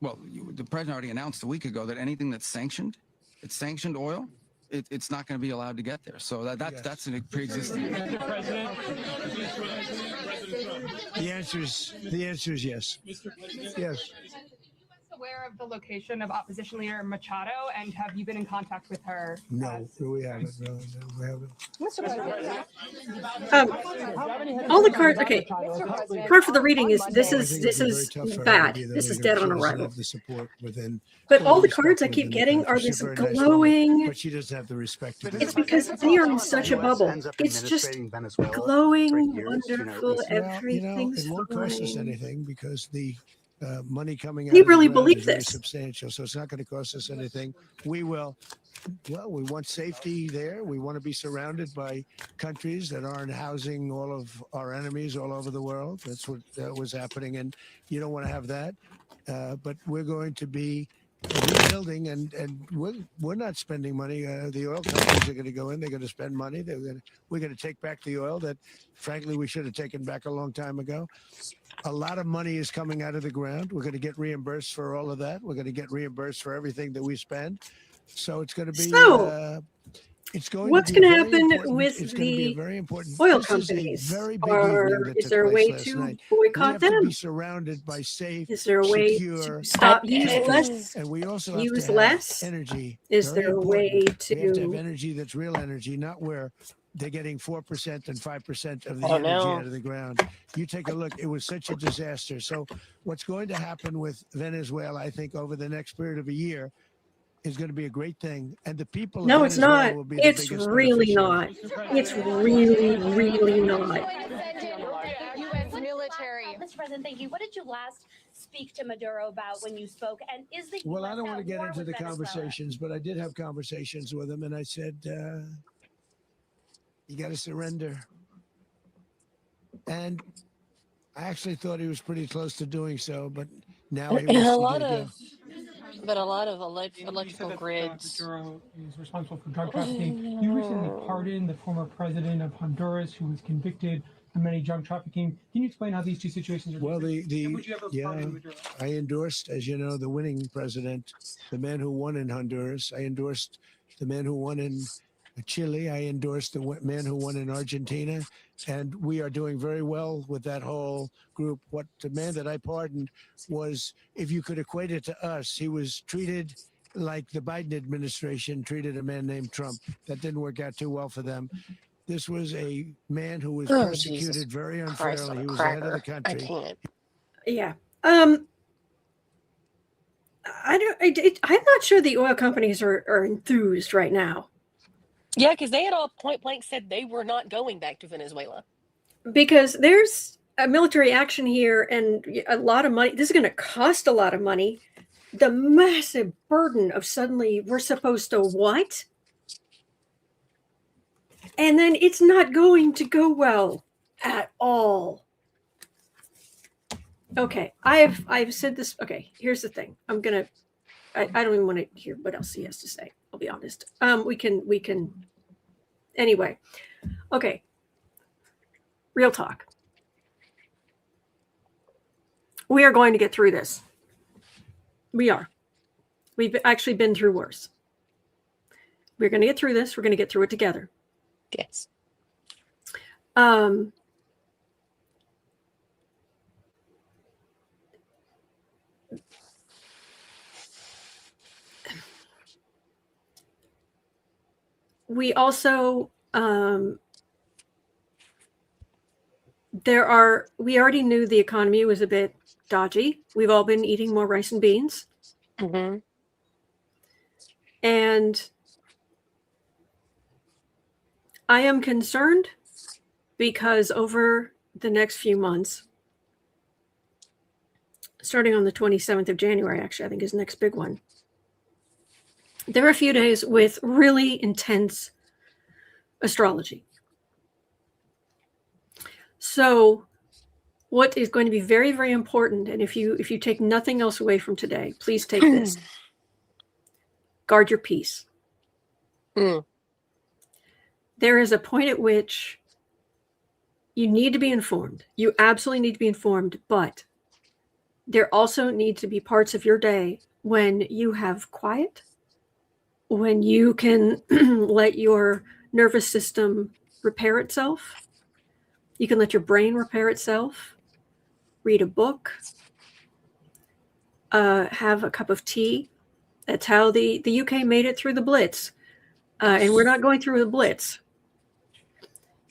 Well, the president already announced a week ago that anything that's sanctioned, it's sanctioned oil, it's not going to be allowed to get there. So that's a pre-existing. The answer is yes. Yes. Aware of the location of opposition leader Machado, and have you been in contact with her? No, we haven't. No, we haven't. Mr. President. All the cards. Okay, card for the reading is this is bad. This is dead on arrival. The support within, but all the cards I keep getting are this glowing. But she doesn't have the respect. It's because they are in such a bubble. It's just glowing, wonderful. Everything's it won't cost us anything because the money coming out. We really believe is very this. substantial, so it's not going to cost us anything. We will. Well, we want safety there. We want to be surrounded by countries that aren't housing all of our enemies all over the world. That's what was happening, and you don't want to have that. But we're going to be rebuilding, and we're not spending money. The oil companies are going to go in. They're going to spend money. We're going to take back the oil that, frankly, we should have taken back a long time ago. A lot of money is coming out of the ground. We're going to get reimbursed for all of that. We're going to get reimbursed for everything that we spend. So it's going to be. It's going. What's going to happen with the oil companies? Is there a way to boycott them? Be surrounded by safe. Is there a way to stop using less? And we also use less energy. Is there a way to? We have to have energy that's real energy, not where they're getting 4% and 5% of the energy out of the ground. You take a look. It was such a disaster. So what's going to happen with Venezuela, I think, over the next period of a year, is going to be a great thing. And the people. No, it's not. It's really not. It's really, really not. U.S. military. Mr. President, thank you. What did you last speak to Maduro about when you spoke? And is the Well, I don't want to get into the conversations, but I did have conversations with him, and I said, you got to surrender. And I actually thought he was pretty close to doing so, but now he a lot of electrical grids. Maduro is responsible for drug trafficking. You recently pardoned the former president of Honduras, who was convicted of many drug trafficking. Can you explain how these two situations are? Well, would you ever pardon Maduro? I endorsed, as you know, the winning president, the man who won in Honduras. I endorsed the man who won in Chile. I endorsed the man who won in Argentina, and we are doing very well with that whole group. What the man that I pardoned was, if you could equate it to us, he was treated like the Biden administration treated a man named Trump. That didn't work out too well for them. This was a man who was persecuted very unfairly. He was the head of the country. Yeah. I'm not sure the oil companies are enthused right now. Yeah, because they had all point blank said they were not going back to Venezuela. Because there's a military action here and a lot of money. This is going to cost a lot of money. The massive burden of suddenly we're supposed to what? And then it's not going to go well at all. Okay, I've said this. Okay, here's the thing. I don't even want to hear what else he has to say. I'll be honest. We can. Anyway, okay. Real talk. We are going to get through this. We are. We've actually been through worse. We're going to get through this. We're going to get through it together. Yes. We also, we already knew the economy was a bit dodgy. We've all been eating more rice and beans. Mm-hmm. And I am concerned because over the next few months, starting on the 27th of January, actually, I think is the next big one. There are a few days with really intense astrology. So what is going to be very, very important, and if you take nothing else away from today, please take this. Guard your peace. There is a point at which you need to be informed. You absolutely need to be informed, but there also need to be parts of your day when you have quiet when you can let your nervous system repair itself. You can let your brain repair itself, read a book, have a cup of tea. That's how the UK made it through the Blitz. And we're not going through the Blitz.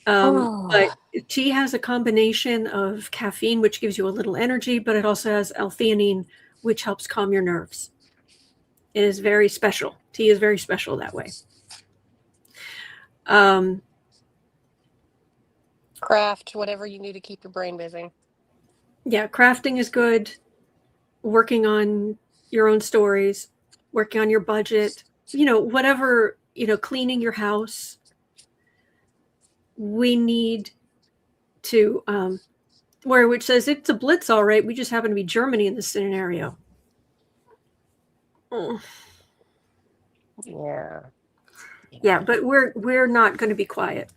But tea has a combination of caffeine, which gives you a little energy, but it also has L-theanine, which helps calm your nerves. It is very special. Tea is very special that way. Craft, whatever you need to keep your brain busy. Yeah, crafting is good. Working on your own stories, working on your budget, whatever, cleaning your house. We need to, which says it's a Blitz, all right. We just happen to be Germany in this scenario. Oh. Yeah, but we're not going to be quiet.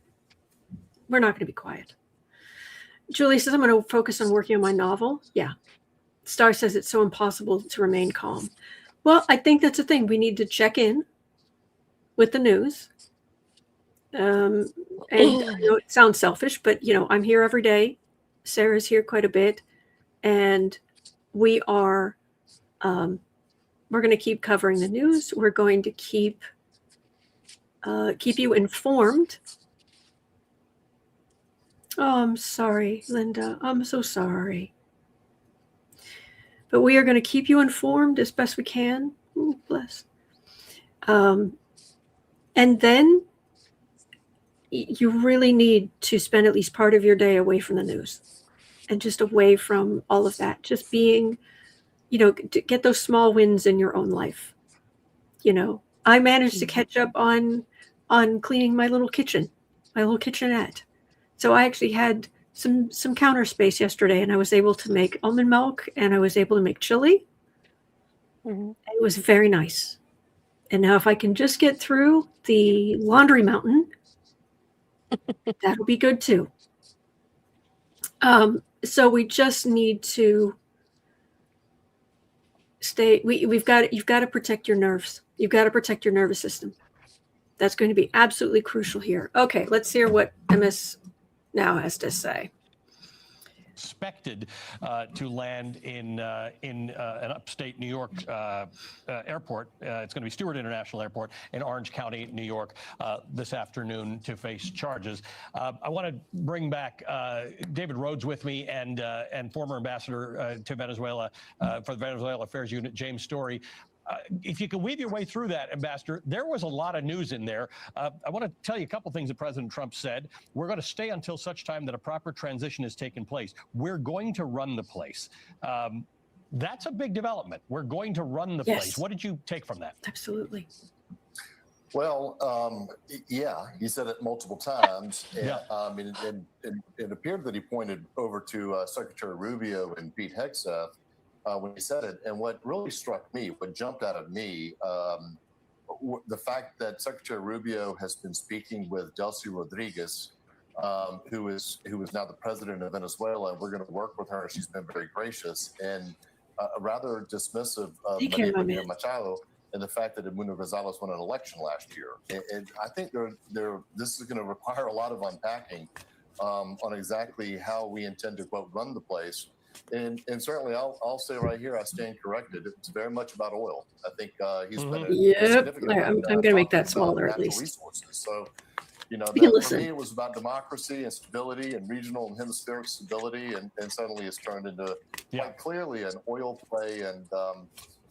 We're not going to be quiet. Julie says, I'm going to focus on working on my novel. Yeah. Star says it's so impossible to remain calm. Well, I think that's the thing. We need to check in with the news. And I know it sounds selfish, but I'm here every day. Sarah's here quite a bit, and we are we're going to keep covering the news. We're going to keep you informed. Oh, I'm sorry, Linda. I'm so sorry. But we are going to keep you informed as best we can. Ooh, bless. And then you really need to spend at least part of your day away from the news and just away from all of that. Just being, to get those small wins in your own life. I managed to catch up on cleaning my little kitchen, my little kitchenette. So I actually had some counter space yesterday, and I was able to make almond milk, and I was able to make chili. Mm-hmm. It was very nice. And now if I can just get through the laundry mountain, that'll be good too. So we just need to stay. You've got to protect your nerves. You've got to protect your nervous system. That's going to be absolutely crucial here. Okay, let's hear what MS now has to say. Expected to land in an upstate New York airport. It's going to be Stewart International Airport in Orange County, New York, this afternoon to face charges. I want to bring back David Rhodes with me and former ambassador to Venezuela for the Venezuela Affairs Unit, James Story. If you can weave your way through that, Ambassador, there was a lot of news in there. I want to tell you a couple things that President Trump said. We're going to stay until such time that a proper transition has taken place. We're going to run the place. That's a big development. We're going to run the place. What did you take from that? Absolutely. Well, yeah, he said it multiple times. And, it appeared that he pointed over to Secretary Rubio and Pete Hegseth when he said it. And what really struck me, what jumped out at me, the fact that Secretary Rubio has been speaking with Delcy Rodriguez, who is now the president of Venezuela, and we're going to work with her. She's been very gracious and rather dismissive of Maria Machado and the fact that Edmundo Gonzalez won an election last year. And I think this is going to require a lot of unpacking on exactly how we intend to, quote, run the place. And certainly, I'll say right here, I stand corrected. It's very much about oil. I think he's been a significant. I'm going to make that smaller at least. Resources. So, for me, it was about democracy and stability and regional and hemispheric stability, and suddenly it's turned into quite clearly an oil play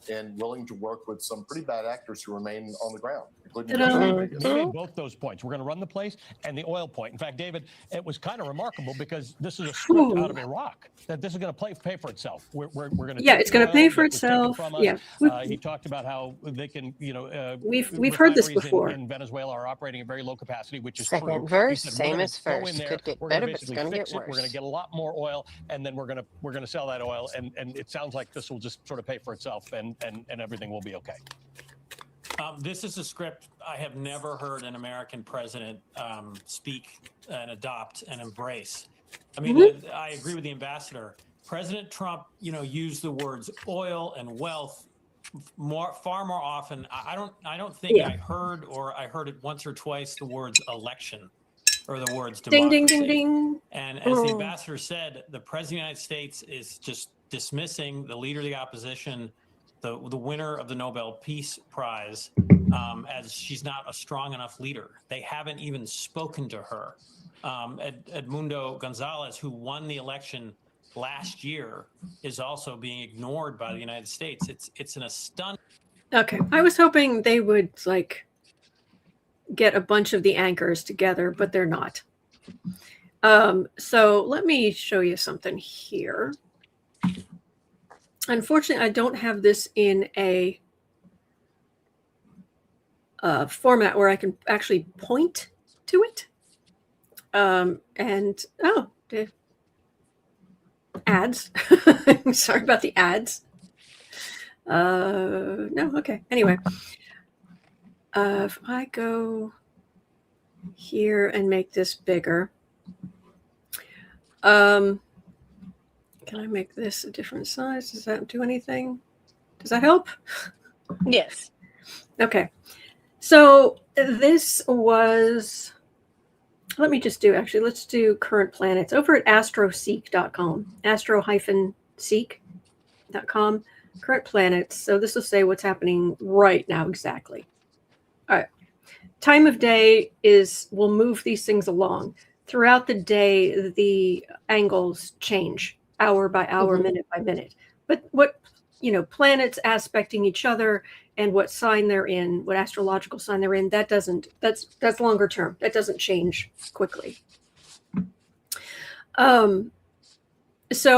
and willing to work with some pretty bad actors who remain on the ground, including both those points. We're going to run the place and the oil point. In fact, David, it was kind of remarkable because this is a script out of Iraq that this is going to pay for itself. We're going to it's going to pay for itself. Yeah, he talked about how they can, we've heard this before. In Venezuela are operating at very low capacity, which is second verse, same as first. Could get better, but it's going to get worse. We're going to get a lot more oil, and then we're going to sell that oil, and it sounds like this will just sort of pay for itself, and everything will be okay. This is a script I have never heard an American president speak and adopt and embrace. I mean, I agree with the ambassador. President Trump, used the words oil and wealth far more often. I don't think Yeah. I heard it once or twice, the words election or the words Ding, democracy. ding, ding, ding. And as the Oh. ambassador said, the president of the United States is just dismissing the leader of the opposition, the winner of the Nobel Peace Prize, as she's not a strong enough leader. They haven't even spoken to her. Edmundo Gonzalez, who won the election last year, is also being ignored by the United States. It's an astonishing. Okay, I was hoping they would like get a bunch of the anchors together, but they're not. So let me show you something here. Unfortunately, I don't have this in a format where I can actually point to it. And oh, the ads. I'm sorry about the ads. No, okay. Anyway, if I go here and make this bigger, can I make this a different size? Does that do anything? Does that help? Yes. Okay. So this was, let me just do, actually, let's do current planets over at astroseek.com, astro-seek.com, current planets. So this will say what's happening right now exactly. All right. Time of day is, we'll move these things along. Throughout the day, the angles change hour by hour, minute by minute. But what, planets aspecting each other and what sign they're in, what astrological sign they're in, that's longer term. That doesn't change quickly. So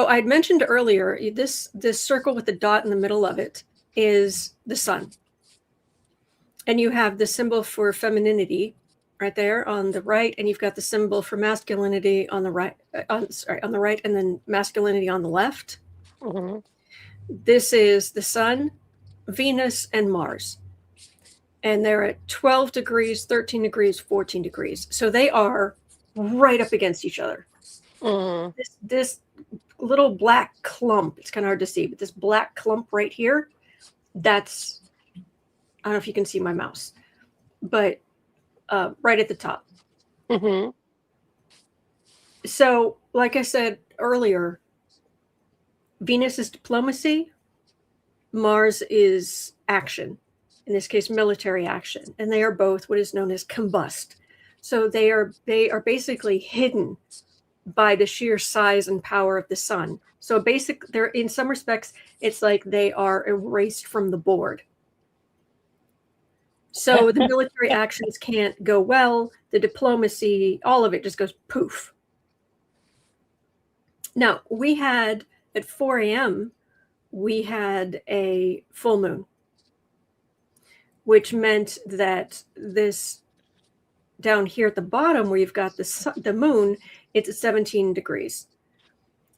I'd mentioned earlier, this circle with the dot in the middle of it is the sun. And you have the symbol for femininity right there on the right, and you've got the symbol for masculinity on the right, on the right, and then masculinity on the left. Mm-hmm. This is the sun, Venus, and Mars. And they're at 12 degrees, 13 degrees, 14 degrees. So they are right up against each other. Mm-hmm. This little black clump, it's kind of hard to see, but this black clump right here, that's, I don't know if you can see my mouse, but right at the top. Mm-hmm. So, like I said earlier, Venus is diplomacy, Mars is action, in this case, military action, and they are both what is known as combust. So they are basically hidden by the sheer size and power of the sun. So they're, in some respects, it's like they are erased from the board. So the military actions can't go well. The diplomacy, all of it just goes poof. Now, we had at 4 a.m., we had a full moon, which meant that this down here at the bottom where you've got the moon, it's at 17 degrees.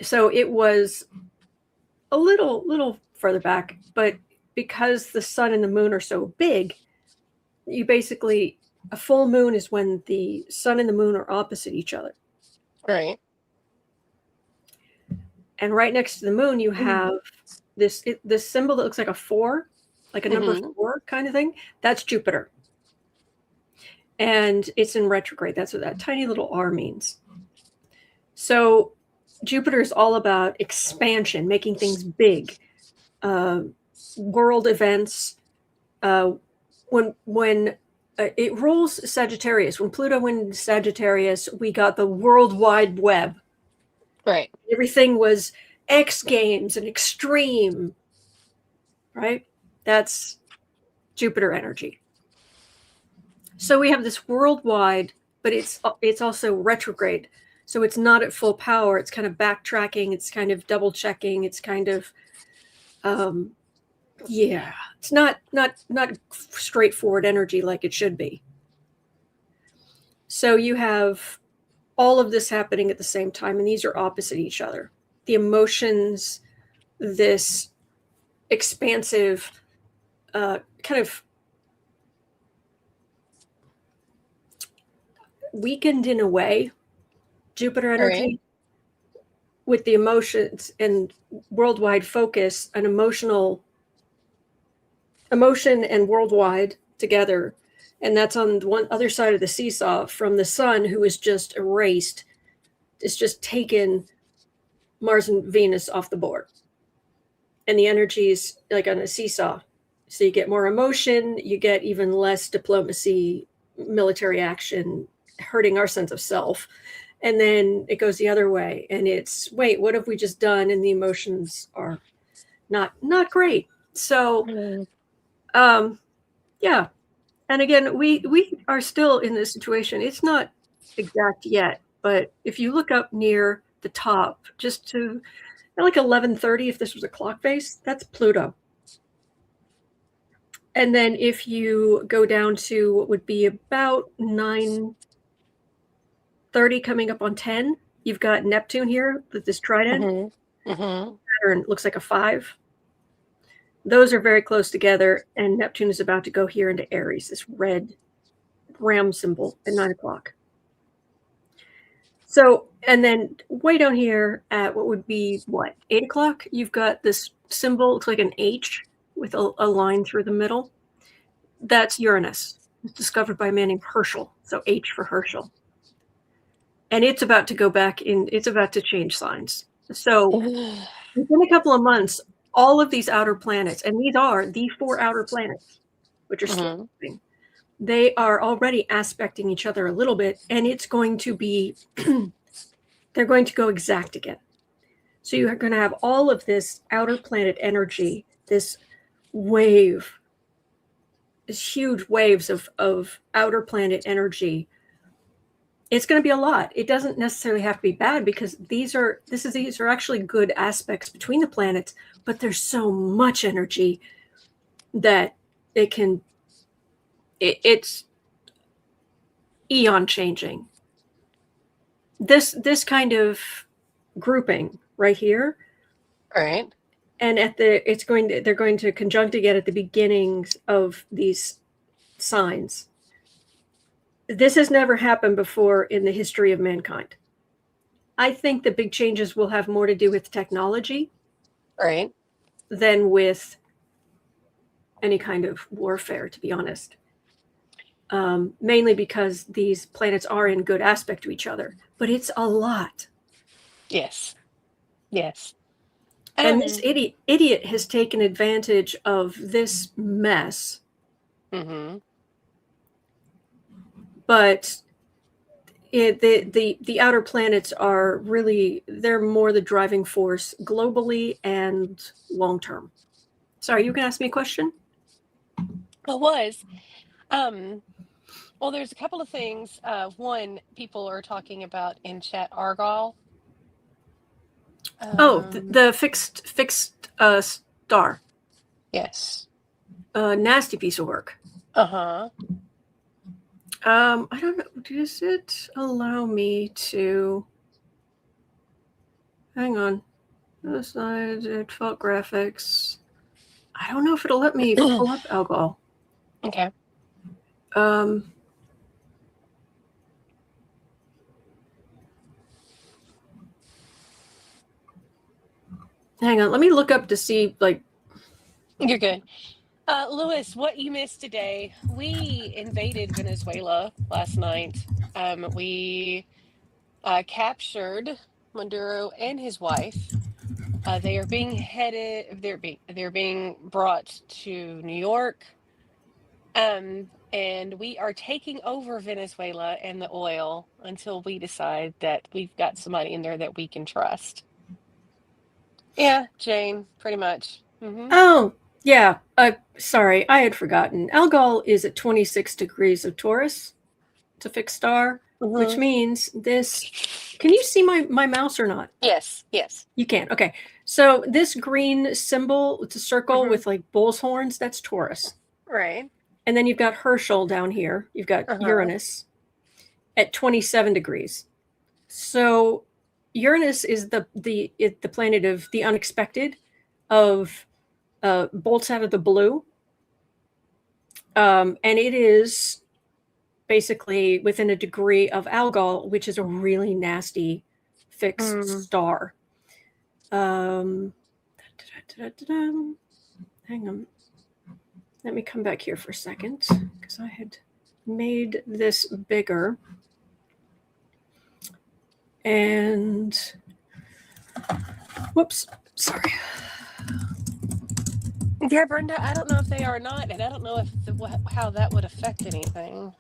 So it was a little further back, but because the sun and the moon are so big, you basically, a full moon is when the sun and the moon are opposite each other. Right. And right next to the moon, you have this symbol that looks like a 4, like a number 4 kind of thing. That's Jupiter. And it's in retrograde. That's what that tiny little R means. So Jupiter is all about expansion, making things big, world events. When it rules Sagittarius, when Pluto went Sagittarius, we got the World Wide Web. Right. Everything was X Games and extreme, right? That's Jupiter energy. So we have this worldwide, but it's also retrograde. So it's not at full power. It's kind of backtracking. It's kind of double checking. It's kind of, it's not straightforward energy like it should be. So you have all of this happening at the same time, and these are opposite each other. The emotions, this expansive kind of weakened in a way, Jupiter energy, with the emotions and worldwide focus, an emotional emotion and worldwide together. And that's on the one other side of the seesaw from the sun, who is just erased. It's just taken Mars and Venus off the board. And the energy's like on a seesaw. So you get more emotion, you get even less diplomacy, military action, hurting our sense of self. And then it goes the other way. And it's, wait, what have we just done? And the emotions are not great. So yeah. And again, we are still in this situation. It's not exact yet, but if you look up near the top, just to like 11:30, if this was a clock face, that's Pluto. And then if you go down to what would be about 9:30 coming up on 10, you've got Neptune here with this trident. Saturn looks like a 5. Those are very close together, and Neptune is about to go here into Aries, this red ram symbol at 9 o'clock. So, and then way down here at what would be, 8 o'clock, you've got this symbol, looks like an H with a line through the middle. That's Uranus. It's discovered by a man named Herschel, so H for Herschel. And it's about to go back in, it's about to change signs. So within a couple of months, all of these outer planets, and these are the 4 outer planets, which are still moving, they are already aspecting each other a little bit, and it's going to be, they're going to go exact again. So you're going to have all of this outer planet energy, this wave, this huge waves of outer planet energy. It's going to be a lot. It doesn't necessarily have to be bad, because these are actually good aspects between the planets, but there's so much energy that it's eon changing. This kind of grouping right here, right? And they're going to conjunct again at the beginnings of these signs. This has never happened before in the history of mankind. I think the big changes will have more to do with technology, right, than with any kind of warfare, to be honest. Mainly because these planets are in good aspect to each other, but it's a lot. Yes. Yes. And this idiot has taken advantage of this mess. But the outer planets are really, they're more the driving force globally and long term. Sorry, you can ask me a question? It was. Well, there's a couple of things. One, people are talking about in chat Algol. The fixed star. Yes. Nasty piece of work. Uh-huh. I don't know. Does it allow me to? Hang on. This side, default graphics. I don't know if it'll let me pull up Algol. Okay. Hang on. Let me look up to see, like. You're good. Lewis, what you missed today, we invaded Venezuela last night. We captured Maduro and his wife. They are being headed, they're being brought to New York. And we are taking over Venezuela and the oil until we decide that we've got somebody in there that we can trust. Yeah, Jane, pretty much. Oh, yeah. Sorry, I had forgotten. Algol is at 26 degrees of Taurus. It's a fixed star, which means this. Can you see my mouse or not? Yes, yes. You can. Okay. So this green symbol, it's a circle with like bull's horns. That's Taurus. Right. And then you've got Herschel down here. You've got Uranus at 27 degrees. So Uranus is the planet of the unexpected, of bolts out of the blue. And it is basically within a degree of Algol, which is a really nasty fixed star. Hang on. let me come back here for a second because I had made this bigger. And whoops, sorry. Yeah, Brenda, I don't know if they are or not, and I don't know if how that would affect anything.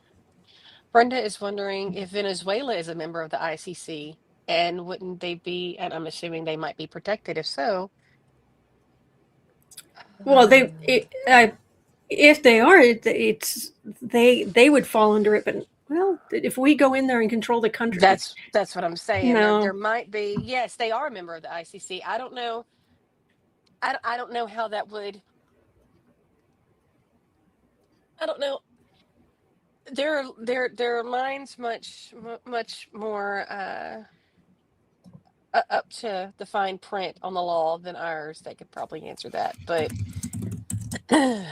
Brenda is wondering if Venezuela is a member of the ICC, and wouldn't they be, and I'm assuming they might be protected. If so, Well, if they are, they would fall under it. But well, if we go in there and control the country, that's what I'm saying. No. There might be. Yes, they are a member of the ICC. I don't know. I don't know how that would. I don't know. Their minds much more up to the fine print on the law than ours. They could probably answer that, but and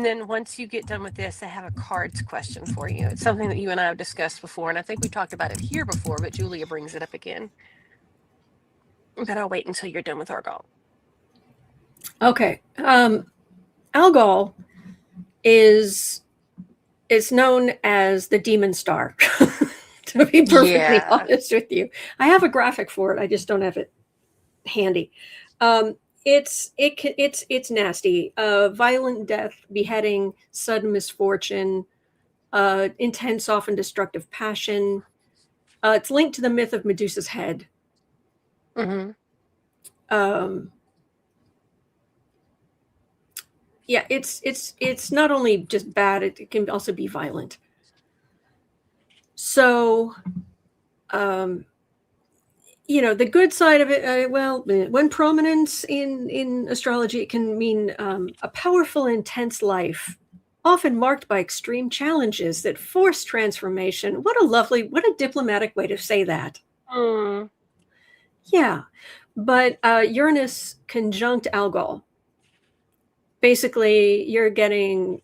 then once you get done with this, I have a cards question for you. It's something that you and I have discussed before, and I think we talked about it here before, but Julia brings it up again. But I'll wait until you're done with Algol. Okay. Algol is known as the demon star. To be perfectly honest with you, I have a graphic for it. I just don't have it handy. It's nasty. Violent death, beheading, sudden misfortune, intense, often destructive passion. It's linked to the myth of Medusa's head. Mm-hmm. Yeah, it's not only just bad; it can also be violent. So, the good side of it, when prominence in astrology, it can mean a powerful, intense life, often marked by extreme challenges that force transformation. What a diplomatic way to say that. Mm. Yeah, but Uranus conjunct Algol. Basically, you're getting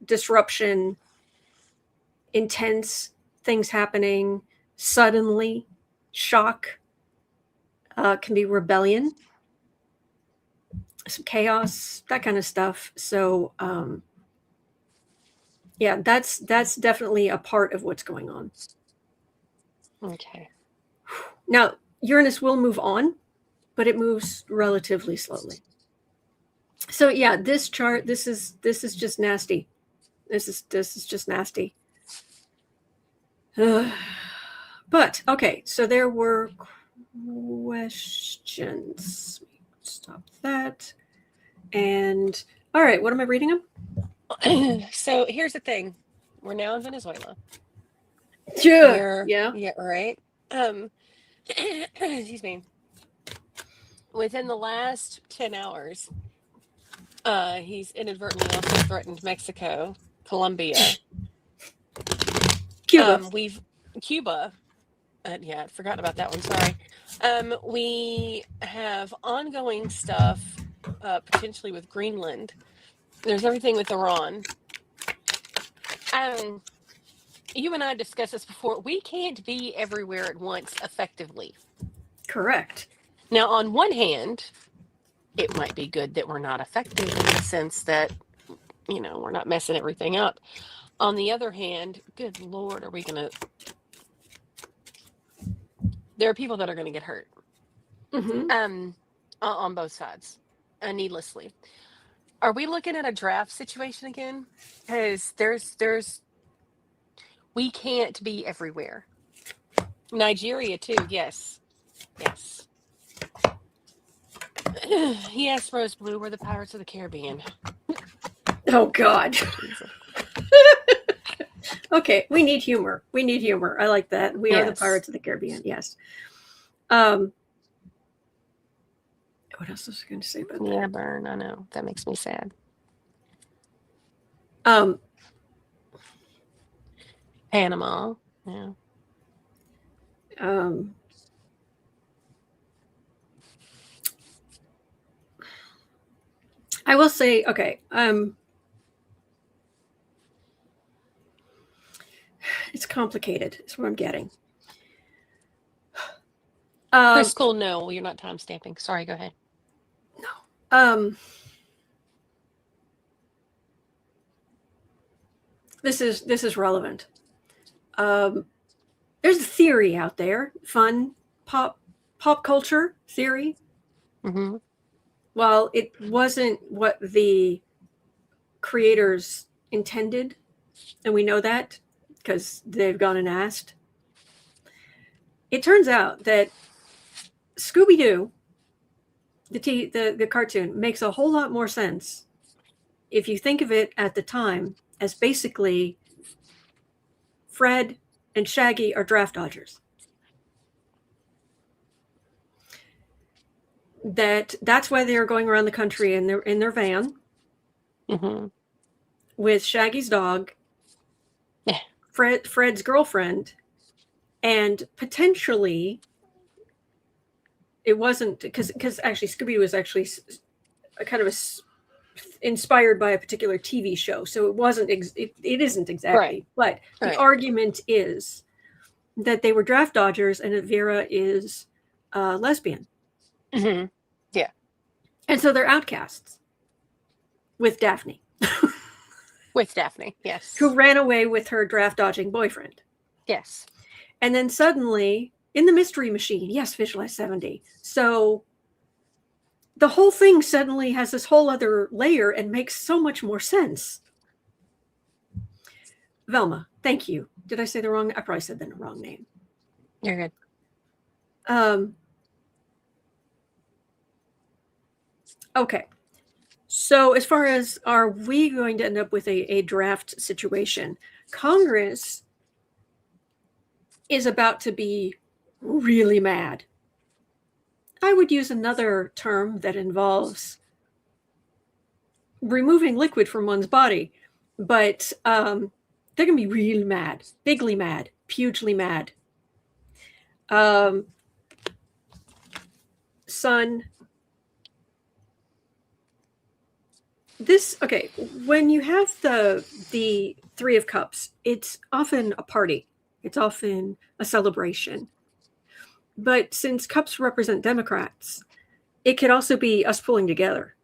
disruption, intense things happening suddenly, shock, can be rebellion, some chaos, that kind of stuff. So, yeah, that's definitely a part of what's going on. Okay. Now, Uranus will move on, but it moves relatively slowly. So yeah, this chart, this is just nasty. This is just nasty. But okay, so there were questions. Stop that. And all right, what am I reading them? So here's the thing: we're now in Venezuela. Yeah. Yeah. Right. Excuse me. Within the last 10 hours, he's inadvertently also threatened Mexico, Colombia, Cuba. Cuba. Yeah, I'd forgotten about that one. Sorry. We have ongoing stuff, potentially with Greenland. There's everything with Iran. You and I discussed this before. We can't be everywhere at once effectively. Correct. Now, on one hand, it might be good that we're not effective in the sense that, we're not messing everything up. On the other hand, good Lord, there are people that are going to get hurt. Mm-hmm. On both sides, needlessly. Are we looking at a draft situation again? Because we can't be everywhere. Nigeria too, yes. Yes, Rose Blue, we're the Pirates of the Caribbean. Oh God. Okay, we need humor. I like that. We are the Pirates of the Caribbean. Yes. What else was I going to say about that? Yeah, burn. I know. That makes me sad. Panama. Yeah. I will say, okay, it's complicated. Is what I'm getting. Chris Cole, no, you're not time stamping. Sorry, go ahead. No. this is relevant. There's a theory out there, fun pop culture theory. Mm-hmm. While it wasn't what the creators intended, and we know that because they've gone and asked, it turns out that Scooby-Doo, the cartoon, makes a whole lot more sense if you think of it at the time as basically Fred and Shaggy are draft dodgers. That's why they are going around the country in their van with Shaggy's dog, Fred's girlfriend, and potentially it wasn't because actually Scooby was actually a kind of inspired by a particular TV show, so it wasn't it isn't exactly, but the argument is that they were draft dodgers and that Vera is lesbian. Mm-hmm. Yeah. And so they're outcasts with Daphne. With Daphne, yes. Who ran away with her draft dodging boyfriend. Yes. And then suddenly, in the Mystery Machine, yes, visualize 70. So the whole thing suddenly has this whole other layer and makes so much more sense. Velma, thank you. Did I say the wrong? I probably said the wrong name. You're good. Okay. So as far as are we going to end up with a draft situation, Congress is about to be really mad. I would use another term that involves removing liquid from one's body, but they're going to be really mad, bigly mad, hugely mad. Son, okay, when you have the Three of Cups, it's often a party. It's often a celebration. But since cups represent Democrats, it could also be us pulling together.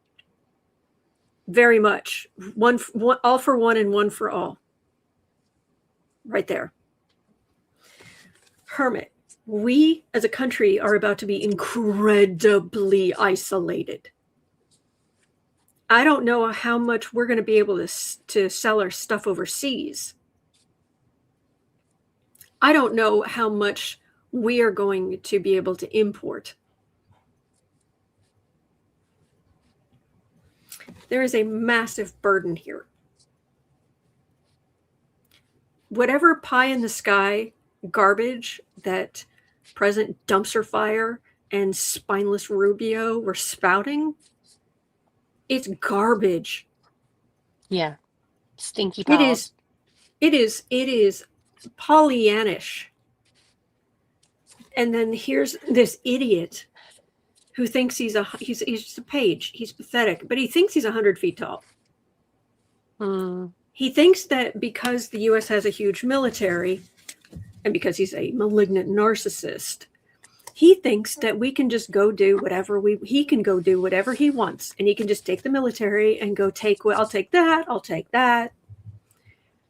Very much. One, all for one and one for all. Right there. Hermit. We as a country are about to be incredibly isolated. I don't know how much we're going to be able to sell our stuff overseas. I don't know how much we are going to be able to import. There is a massive burden here. Whatever pie in the sky garbage that President Dumpster Fire and Spineless Rubio were spouting, it's garbage. Yeah. Stinky paws. It is Pollyannish. And then here's this idiot who thinks he's just a page. He's pathetic, but he thinks he's 100 feet tall. He thinks that because the U.S. has a huge military and because he's a malignant narcissist, he thinks that we can just go do whatever he can go do whatever he wants. And he can just take the military and go I'll take that. I'll take that.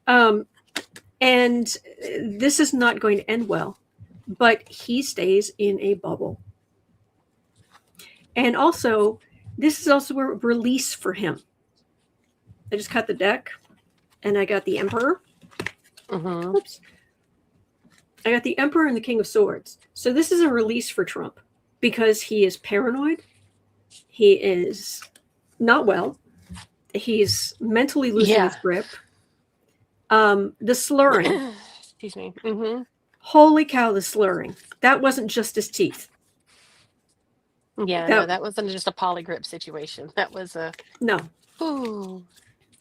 And this is not going to end well, but he stays in a bubble. And also, this is also a release for him. I just cut the deck and I got the Emperor. Oops. I got the Emperor and the King of Swords. So this is a release for Trump because he is paranoid. He is not well. He's mentally losing his grip. The slurring. Excuse me. Holy cow, the slurring. That wasn't just his teeth. Yeah, no, that wasn't just a polygrip situation. That was a... No. Ooh.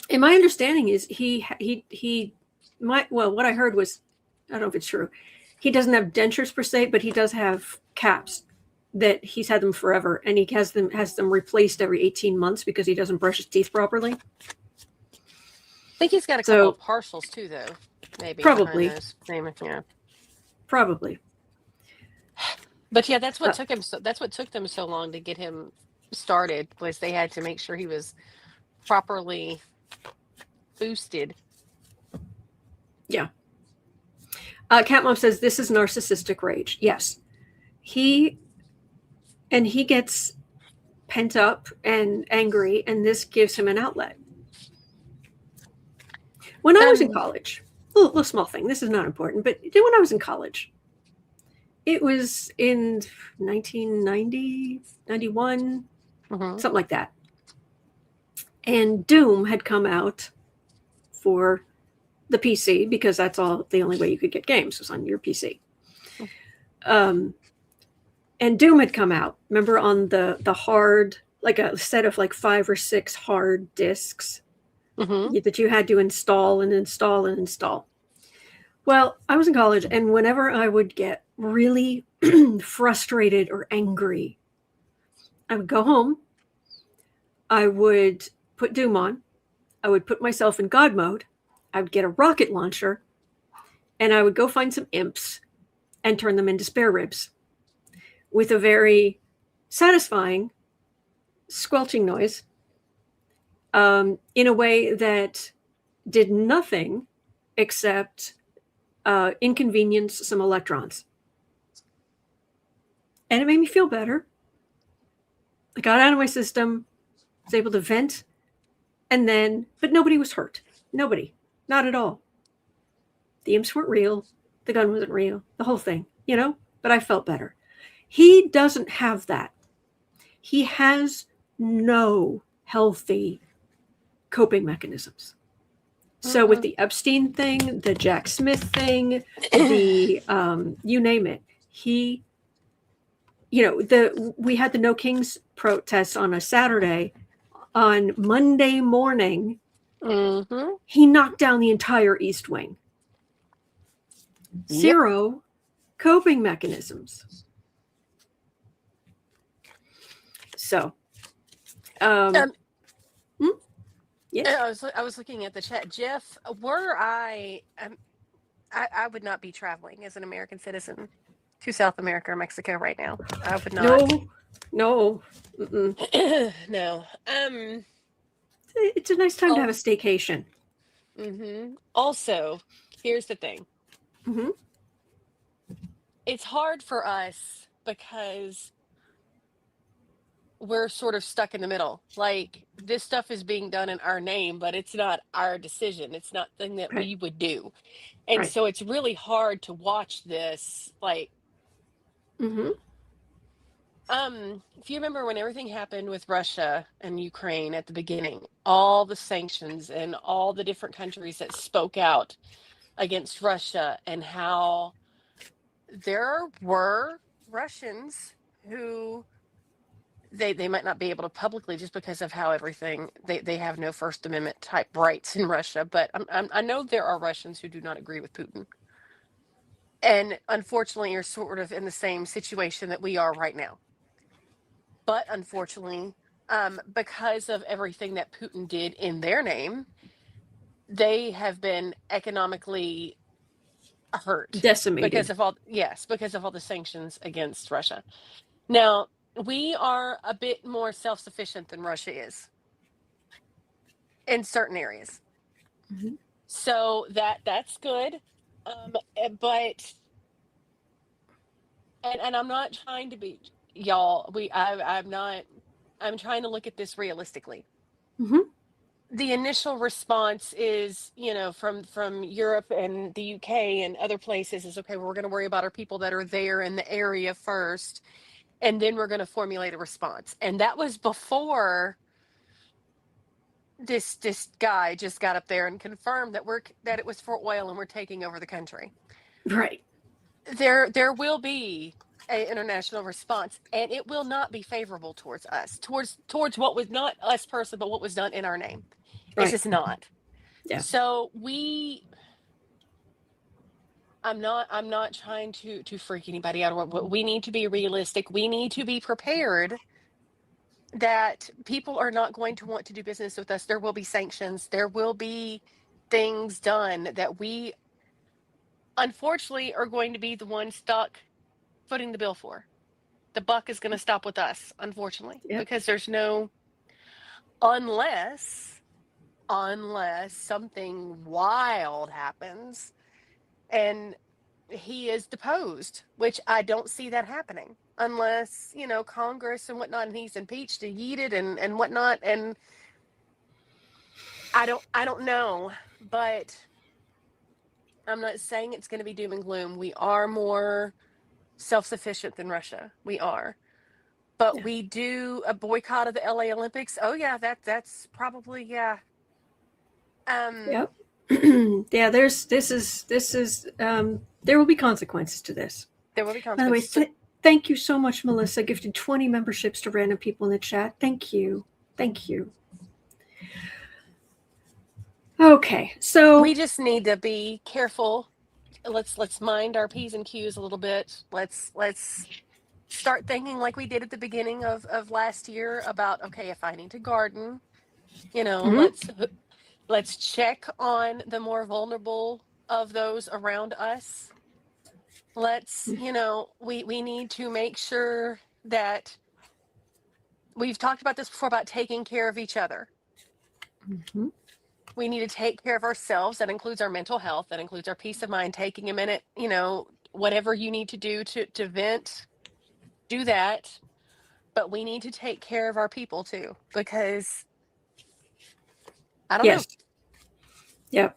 And my understanding is what I heard was, I don't know if it's true, he doesn't have dentures per se, but he does have caps that he's had them forever, and he has them replaced every 18 months because he doesn't brush his teeth properly. I think he's got a couple of partials too, though. Maybe probably. Yeah. Probably. But yeah, that's what took him. That's what took them so long to get him started. Was they had to make sure he was properly boosted. Yeah. Cat Mom says this is narcissistic rage. Yes. He gets pent up and angry, and this gives him an outlet. When I was in college, little small thing, this is not important, but when I was in college, it was in 1990, 91, something like that. And Doom had come out for the PC because that's the only way you could get games was on your PC. And Doom had come out, remember, on the hard, like a set of like 5 or 6 hard discs that you had to install and install and install. Well, I was in college, and whenever I would get really frustrated or angry, I would go home, I would put Doom on, I would put myself in God mode, I would get a rocket launcher, and I would go find some imps and turn them into spare ribs with a very satisfying squelching noise in a way that did nothing except inconvenience some electrons. And it made me feel better. I got out of my system, was able to vent, but nobody was hurt. Nobody. Not at all. The imps weren't real. The gun wasn't real. The whole thing, but I felt better. He doesn't have that. He has no healthy coping mechanisms. So with the Epstein thing, the Jack Smith thing, the you name it, we had the No Kings protests on a Saturday. On Monday morning, he knocked down the entire East Wing. Zero coping mechanisms. So, yeah, yeah. I was looking at the chat. Jeff, I would not be traveling as an American citizen to South America or Mexico right now. I would not. No. No. It's a nice time to have a staycation. Also, here's the thing. It's hard for us because we're sort of stuck in the middle. Like, this stuff is being done in our name, but it's not our decision. It's not thing that we would do. And so it's really hard to watch this. Like, if you remember when everything happened with Russia and Ukraine at the beginning, all the sanctions and all the different countries that spoke out against Russia, and how there were Russians who they might not be able to publicly, just because of how everything, they have no First Amendment type rights in Russia. But I know there are Russians who do not agree with Putin, and unfortunately are sort of in the same situation that we are right now. But unfortunately, because of everything that Putin did in their name, they have been economically hurt, decimated, because of all the sanctions against Russia. Now, we are a bit more self-sufficient than Russia is in certain areas. So that's good. But I'm not trying to be, y'all, I'm trying to look at this realistically. The initial response is, from Europe and the UK and other places is, okay, we're going to worry about our people that are there in the area first, and then we're going to formulate a response. And that was before this guy just got up there and confirmed that it was for oil and we're taking over the country. Right. There will be an international response, and it will not be favorable towards us, towards what was not us personally, but what was done in our name. It's just not. Yeah. So I'm not trying to freak anybody out. But we need to be realistic. We need to be prepared that people are not going to want to do business with us. There will be sanctions. There will be things done that we, unfortunately, are going to be the ones stuck footing the bill for. The buck is going to stop with us, unfortunately, because there's no, unless something wild happens, and he is deposed, which I don't see that happening unless, Congress and whatnot, and he's impeached and yeeted and whatnot. And I don't know, but I'm not saying it's going to be doom and gloom. We are more self-sufficient than Russia. We are. But we do a boycott of the LA Olympics. Oh yeah, that's probably, yeah. Yep. Yeah, there will be consequences to this. There will be By the way, consequences. thank you so much, Melissa. Gifted 20 memberships to random people in the chat. Thank you. Thank you. Okay, so We just need to be careful. Let's mind our P's and Q's a little bit. Let's start thinking like we did at the beginning of last year about, okay, if I need to garden, let's check on the more vulnerable of those around us. Let's, we need to make sure that we've talked about this before about taking care of each other. We need to take care of ourselves. That includes our mental health. That includes our peace of mind. Taking a minute, whatever you need to do to vent, do that. But we need to take care of our people too, because I don't know. Yep.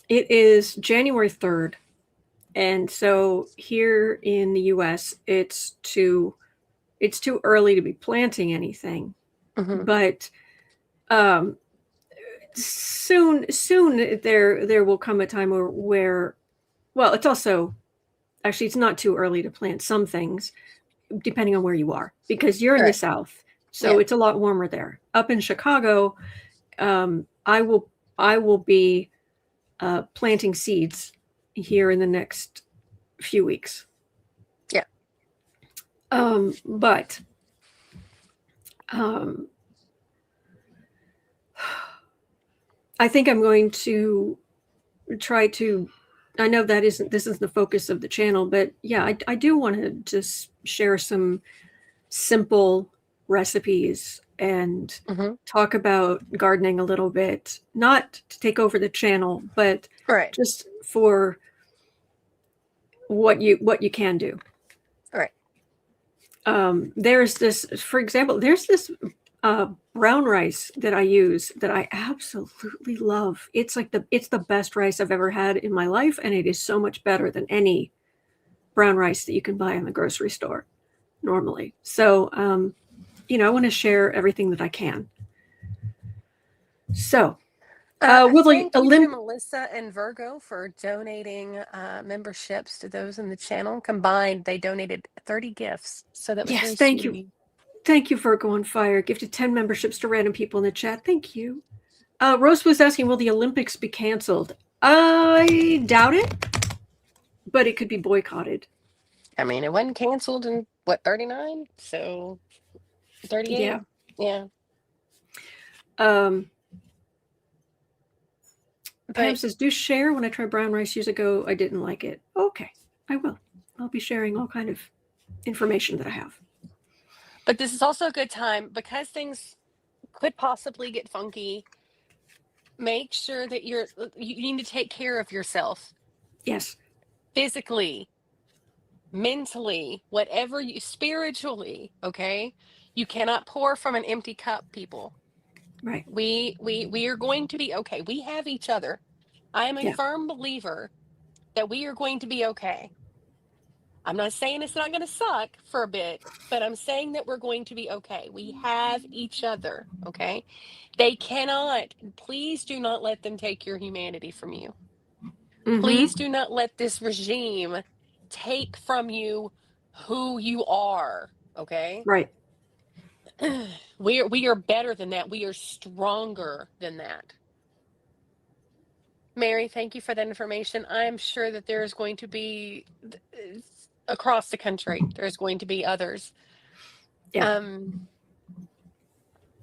It is January 3rd. And so here in the US, it's too early to be planting anything. But soon there will come a time where well, it's also actually it's not too early to plant some things depending on where you are, because you're in the South, so it's a lot warmer there. Up in Chicago, I will be planting seeds here in the next few weeks. But I think I'm going to try to, I know this is the focus of the channel, but yeah, I do want to just share some simple recipes and talk about gardening a little bit, not to take over the channel, but just for what you can do. There's this, for example, there's this brown rice that I use that I absolutely love. It's the best rice I've ever had in my life, and it is so much better than any brown rice that you can buy in the grocery store normally. So, I want to share everything that I can. So, Thank you to Melissa and Virgo for donating memberships to those in the channel. Combined, they donated 30 gifts. So that was very thank sweet. you. Thank you, Virgo on Fire. Gifted 10 memberships to random people in the chat. Thank you. Rose was asking, will the Olympics be canceled? I doubt it, but it could be boycotted. I mean, it wasn't canceled in, 39? So 38? Yeah. Pam says, do share. When I tried brown rice years ago, I didn't like it. Okay, I will. I'll be sharing all kind of information that I have. But this is also a good time because things could possibly get funky. Make sure that you need to take care of yourself. Yes. Physically, mentally, whatever you, spiritually, okay? You cannot pour from an empty cup, people. Right. We are going to be okay. We have each other. I am a firm believer that we are going to be okay. I'm not saying it's not going to suck for a bit, but I'm saying that we're going to be okay. We have each other, okay? They cannot, please do not let them take your humanity from you. Please do not let this regime take from you who you are, okay? Right. We are better than that. We are stronger than that. Mary, thank you for that information. I'm sure that there's going to be, across the country, there's going to be others.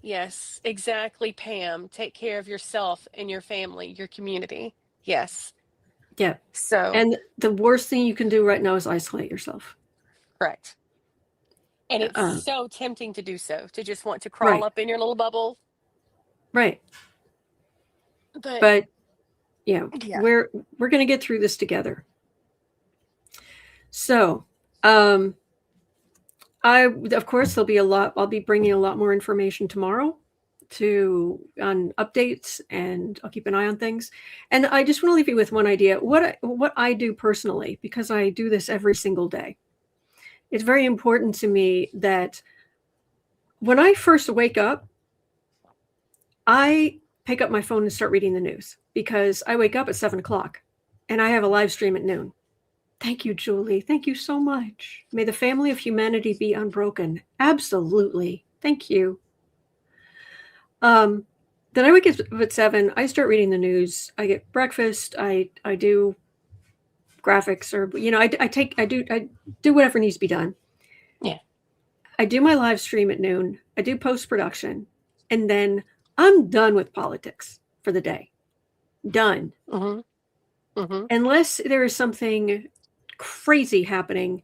Yes, exactly, Pam. Take care of yourself and your family, your community. Yes. Yeah. So. And the worst thing you can do right now is isolate yourself. Correct. And it's so tempting to do so, to just want to crawl up in your little bubble. Right. But Yeah, Yeah. we're going to get through this together. So, of course, there'll be a lot. I'll be bringing a lot more information tomorrow on updates, and I'll keep an eye on things. And I just want to leave you with one idea. What I do personally, because I do this every single day, it's very important to me that when I first wake up, I pick up my phone and start reading the news, because I wake up at 7 o'clock and I have a live stream at noon. Thank you, Julie. Thank you so much. May the family of humanity be unbroken. Absolutely. Thank you. Then I wake up at 7. I start reading the news. I get breakfast. I do graphics, or I do whatever needs to be done. Yeah. I do my live stream at noon. I do post-production, and then I'm done with politics for the day. Done. Unless there is something crazy happening.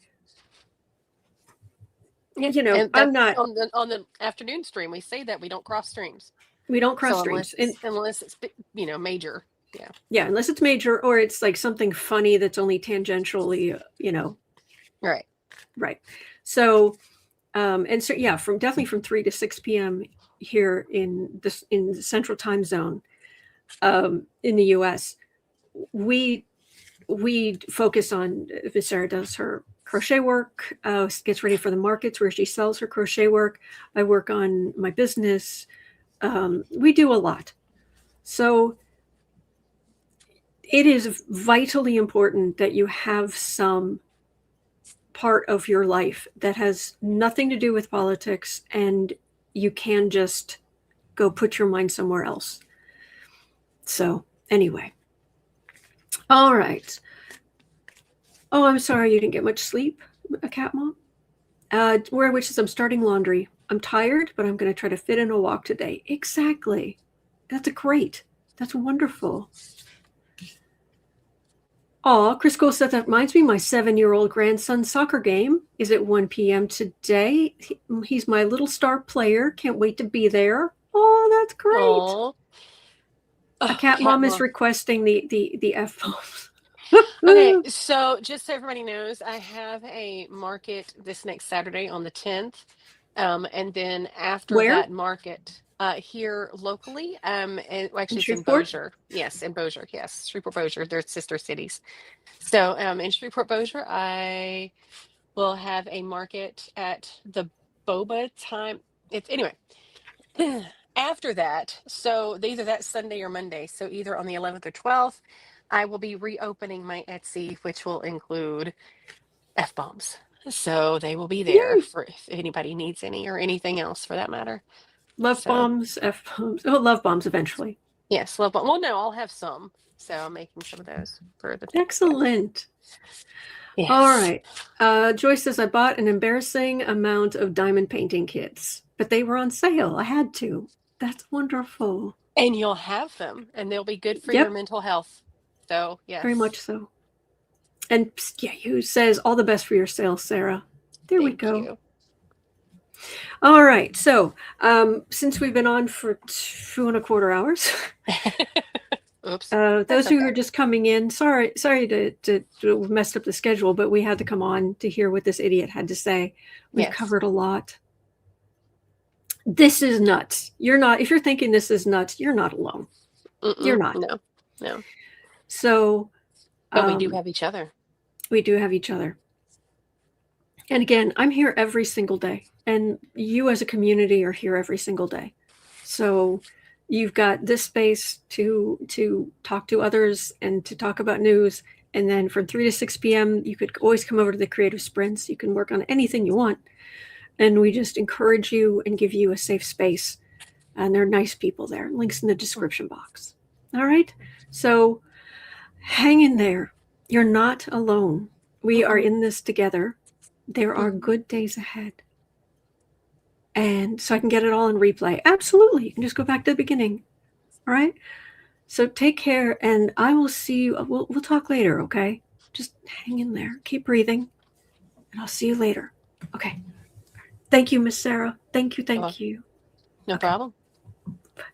And I'm not on the afternoon stream. We say that we don't cross streams. We don't cross streams unless it's major. Yeah. Yeah, unless it's major, or it's like something funny that's only tangentially, Right. Right. So, definitely from 3 to 6 p.m. here in the Central Time Zone, in the U.S. We focus on. Sarah does her crochet work, gets ready for the markets where she sells her crochet work. I work on my business. We do a lot. So it is vitally important that you have some part of your life that has nothing to do with politics, and you can just go put your mind somewhere else. So anyway. All right. Oh, I'm sorry you didn't get much sleep, a cat mom. Which is I'm starting laundry. I'm tired, but I'm going to try to fit in a walk today. Exactly. That's great. That's wonderful. Oh, Chris Cole said that reminds me, my 7-year-old grandson's soccer game is at 1 p.m. today. He's my little star player. Can't wait to be there. Oh, that's great. Aww. A cat mom is requesting the F-bombs. Okay, so just so everybody knows, I have a market this next Saturday on the 10th. And then after Where? that market, here locally, and actually it's in Shreveport? Bossier. Yes, in Bossier. Yes, Shreveport, Bossier. They're sister cities. So in Shreveport, Bossier, I will have a market at the boba time. Anyway, after that, so either that Sunday or Monday, so either on the 11th or 12th, I will be reopening my Etsy, which will include F-bombs. So they will be there for if anybody needs any, or anything else for that matter. Love bombs, F-bombs. Oh, love bombs eventually. Yes, love bomb. Well, no, I'll have some. So I'm making some of those for the Excellent. Yes. All right. Joyce says, I bought an embarrassing amount of diamond painting kits, but they were on sale. I had to. That's wonderful. And you'll have them, and they'll be good for your mental health. So, yes. Very much so. And yeah, you says all the best for your sales, Sarah. There we go. You. All right. So since we've been on for 2.25 hours, oops. Those who are just coming in, sorry to messed up the schedule, but we had to come on to hear what this idiot had to say. We've covered a lot. This is nuts. You're not, if you're thinking this is nuts, you're not alone. You're not. No. So, but we do have each other. We do have each other. And again, I'm here every single day, and you as a community are here every single day. So you've got this space to talk to others and to talk about news. And then from 3 to 6 p.m., you could always come over to the creative sprints. You can work on anything you want. And we just encourage you and give you a safe space. And there are nice people there. Links in the description box. All right. So hang in there. You're not alone. We are in this together. There are good days ahead. And so I can get it all in replay. Absolutely. You can just go back to the beginning. All right. So take care, and I will see you. We'll talk later. Okay. Just hang in there. Keep breathing, and I'll see you later. Okay. Thank you, Miss Sarah. Thank you. Thank you. No problem. Bye.